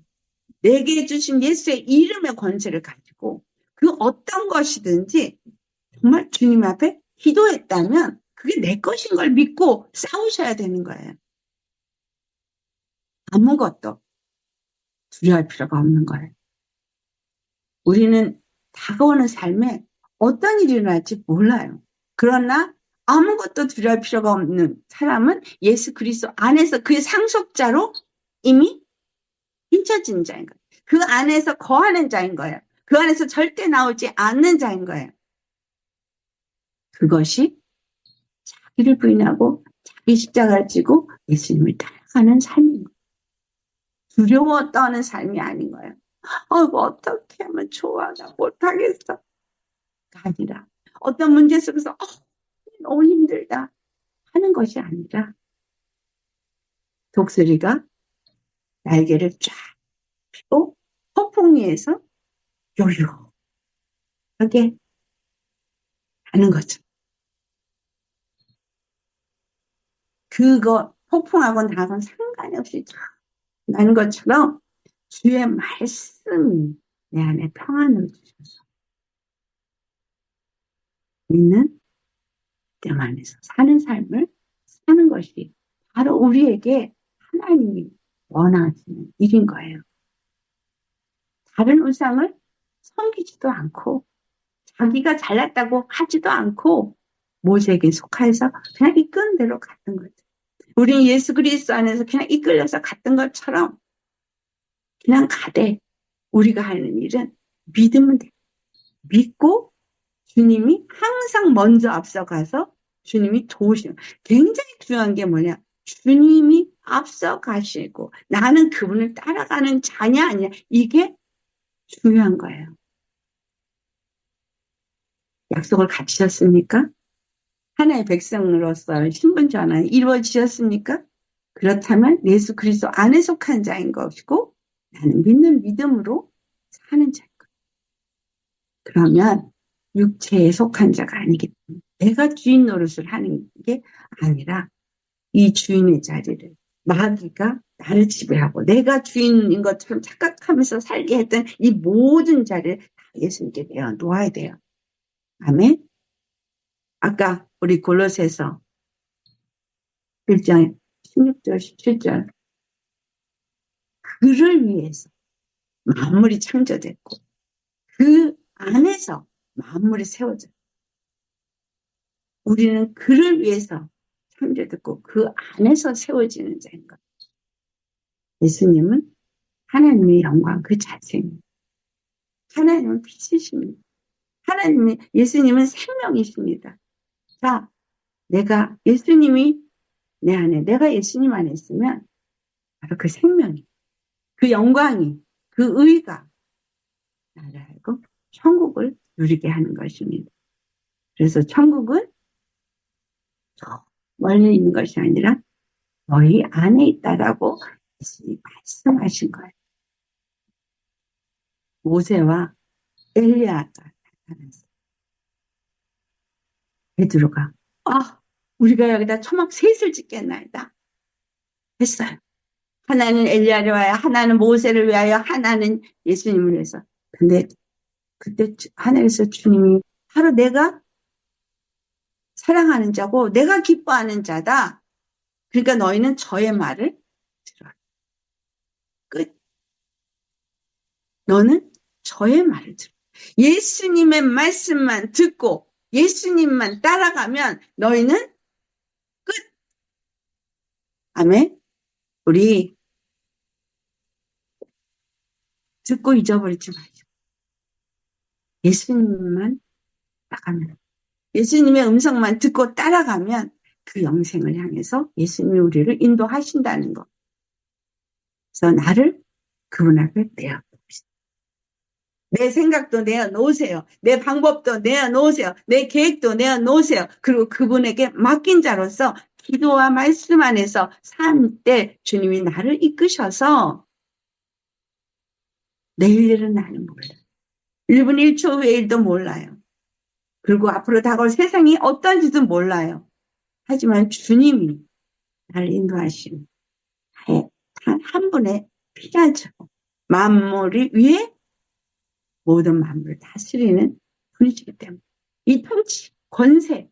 A: 내게 주신 예수의 이름의 권세를 가지고 그 어떤 것이든지 정말 주님 앞에 기도했다면 그게 내 것인 걸 믿고 싸우셔야 되는 거예요. 아무것도 두려워할 필요가 없는 거예요. 우리는 다가오는 삶에 어떤 일이 일어날지 몰라요. 그러나 아무것도 두려워할 필요가 없는 사람은 예수 그리스도 안에서 그의 상속자로 이미 인쳐진 자인 거예요. 그 안에서 거하는 자인 거예요. 그 안에서 절대 나오지 않는 자인 거예요. 그것이 자기를 부인하고 자기 십자가를 지고 예수님을 따라가는 삶인 거예요. 두려워 떠는 삶이 아닌 거예요. 어떻게 하면 좋아? 나 못하겠어. 아니라 어떤 문제 속에서 너무 힘들다 하는 것이 아니라 독수리가 날개를 쫙 펴고 폭풍리에서 요요하게 하는 거죠. 그거 폭풍하고는 다하고는 상관이 없이 쫙 나는 것처럼 주의 말씀이 내 안에 평안을 주셔서 믿는 때 안에서 사는 삶을 사는 것이 바로 우리에게 하나님이 원하시는 일인 거예요. 다른 우상을 섬기지도 않고 자기가 잘났다고 하지도 않고 모세에게 속하여서 그냥 이끄는 대로 갔던 거죠. 우리는 예수 그리스도 안에서 그냥 이끌려서 갔던 것처럼 그냥 가되 우리가 하는 일은 믿으면 돼. 믿고 주님이 항상 먼저 앞서가서 주님이 도우시는 굉장히 중요한 게 뭐냐? 주님이 앞서가시고 나는 그분을 따라가는 자냐 아니냐 이게 중요한 거예요. 약속을 갖추셨습니까? 하나의 백성으로서 신분 전환이 이루어지셨습니까? 그렇다면 예수 그리스도 안에 속한 자인 것이고 나는 믿는 믿음으로 사는 자인 거예요. 그러면 육체에 속한 자가 아니기 때문에 내가 주인 노릇을 하는 게 아니라 이 주인의 자리를 마귀가 나를 지배하고 내가 주인인 것처럼 착각하면서 살게 했던 이 모든 자리를 다 예수님께 내어놓아야 돼요. 아멘. 아까 우리 골로새서 1장 16절 17절 그를 위해서 만물이 창조됐고 그 안에서 만물이 세워져. 우리는 그를 위해서 창조됐고 그 안에서 세워지는 자인 것. 예수님은 하나님의 영광 그 자체입니다. 하나님은 빛이십니다. 예수님은 생명이십니다. 자, 내가 예수님이 내 안에, 내가 예수님 안에 있으면 바로 그 생명이, 그 영광이, 그 의가 나를 알고 천국을 누리게 하는 것입니다. 그래서 천국은 저 멀리 있는 것이 아니라 너희 안에 있다라고 예수님이 말씀하신 거예요. 모세와 엘리야가 나타났어요. 베드로가 우리가 여기다 초막 셋을 짓겠나이다 했어요. 하나는 엘리야를 위하여, 하나는 모세를 위하여, 하나는 예수님을 위해서. 근데 그때 하늘에서 주님이 바로 내가 사랑하는 자고 내가 기뻐하는 자다. 그러니까 너희는 저의 말을 들어라. 끝. 너는 저의 말을 들어. 예수님의 말씀만 듣고 예수님만 따라가면 너희는 끝. 아멘. 우리 듣고 잊어버리지 마시고 예수님만 따라가면, 예수님의 음성만 듣고 따라가면 그 영생을 향해서 예수님이 우리를 인도하신다는 것. 그래서 나를 그분 앞에 내어놓으시다. 내 생각도 내어놓으세요. 내 방법도 내어놓으세요. 내 계획도 내어놓으세요. 그리고 그분에게 맡긴 자로서 기도와 말씀 안에서 살 때 주님이 나를 이끄셔서 내일 일은 나는 몰라요. 1분 1초 후의 일도 몰라요. 그리고 앞으로 다가올 세상이 어떤지도 몰라요. 하지만 주님이 나를 인도하시는 단 한 분의 피난처, 만물을 위해 모든 만물을 다스리는 분이시기 때문에 이 통치, 권세,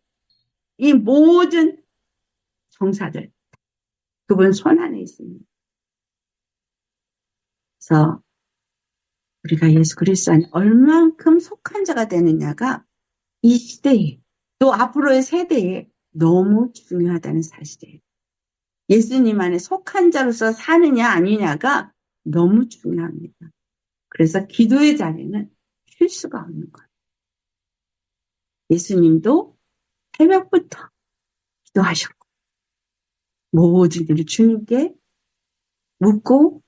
A: 이 모든 정사들 그분 손 안에 있습니다. 그래서 우리가 예수 그리스도 안에 얼만큼 속한 자가 되느냐가 이 시대에 또 앞으로의 세대에 너무 중요하다는 사실이에요. 예수님 안에 속한 자로서 사느냐 아니냐가 너무 중요합니다. 그래서 기도의 자리는 쉴 수가 없는 거예요. 예수님도 새벽부터 기도하셨고 모든 일을 주님께 묻고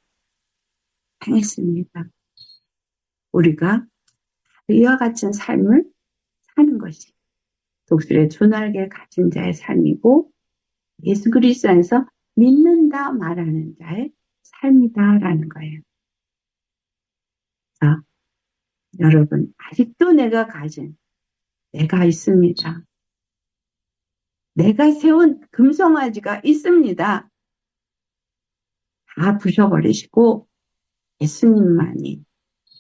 A: 행했습니다. 우리가 이와 같은 삶을 사는 것이 독수리의 두 날개 가진 자의 삶이고 예수 그리스도 안에서 믿는다 말하는 자의 삶이다라는 거예요. 자, 여러분 아직도 내가 가진 내가 있습니다. 내가 세운 금송아지가 있습니다. 다 부셔버리시고 예수님만이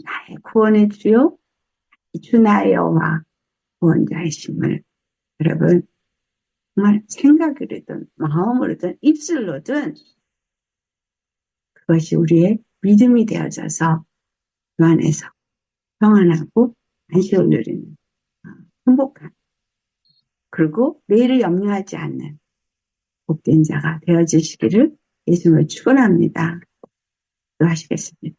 A: 나의 구원의 주요 주 나의 여호와 구원자이심을 여러분 정말 생각으로든 마음으로든 입술로든 그것이 우리의 믿음이 되어져서 그 안에서 평안하고 안식을 누리는 행복한 그리고 내일을 염려하지 않는 복된 자가 되어지시기를 예수님을 축원합니다. 기도하시겠습니다.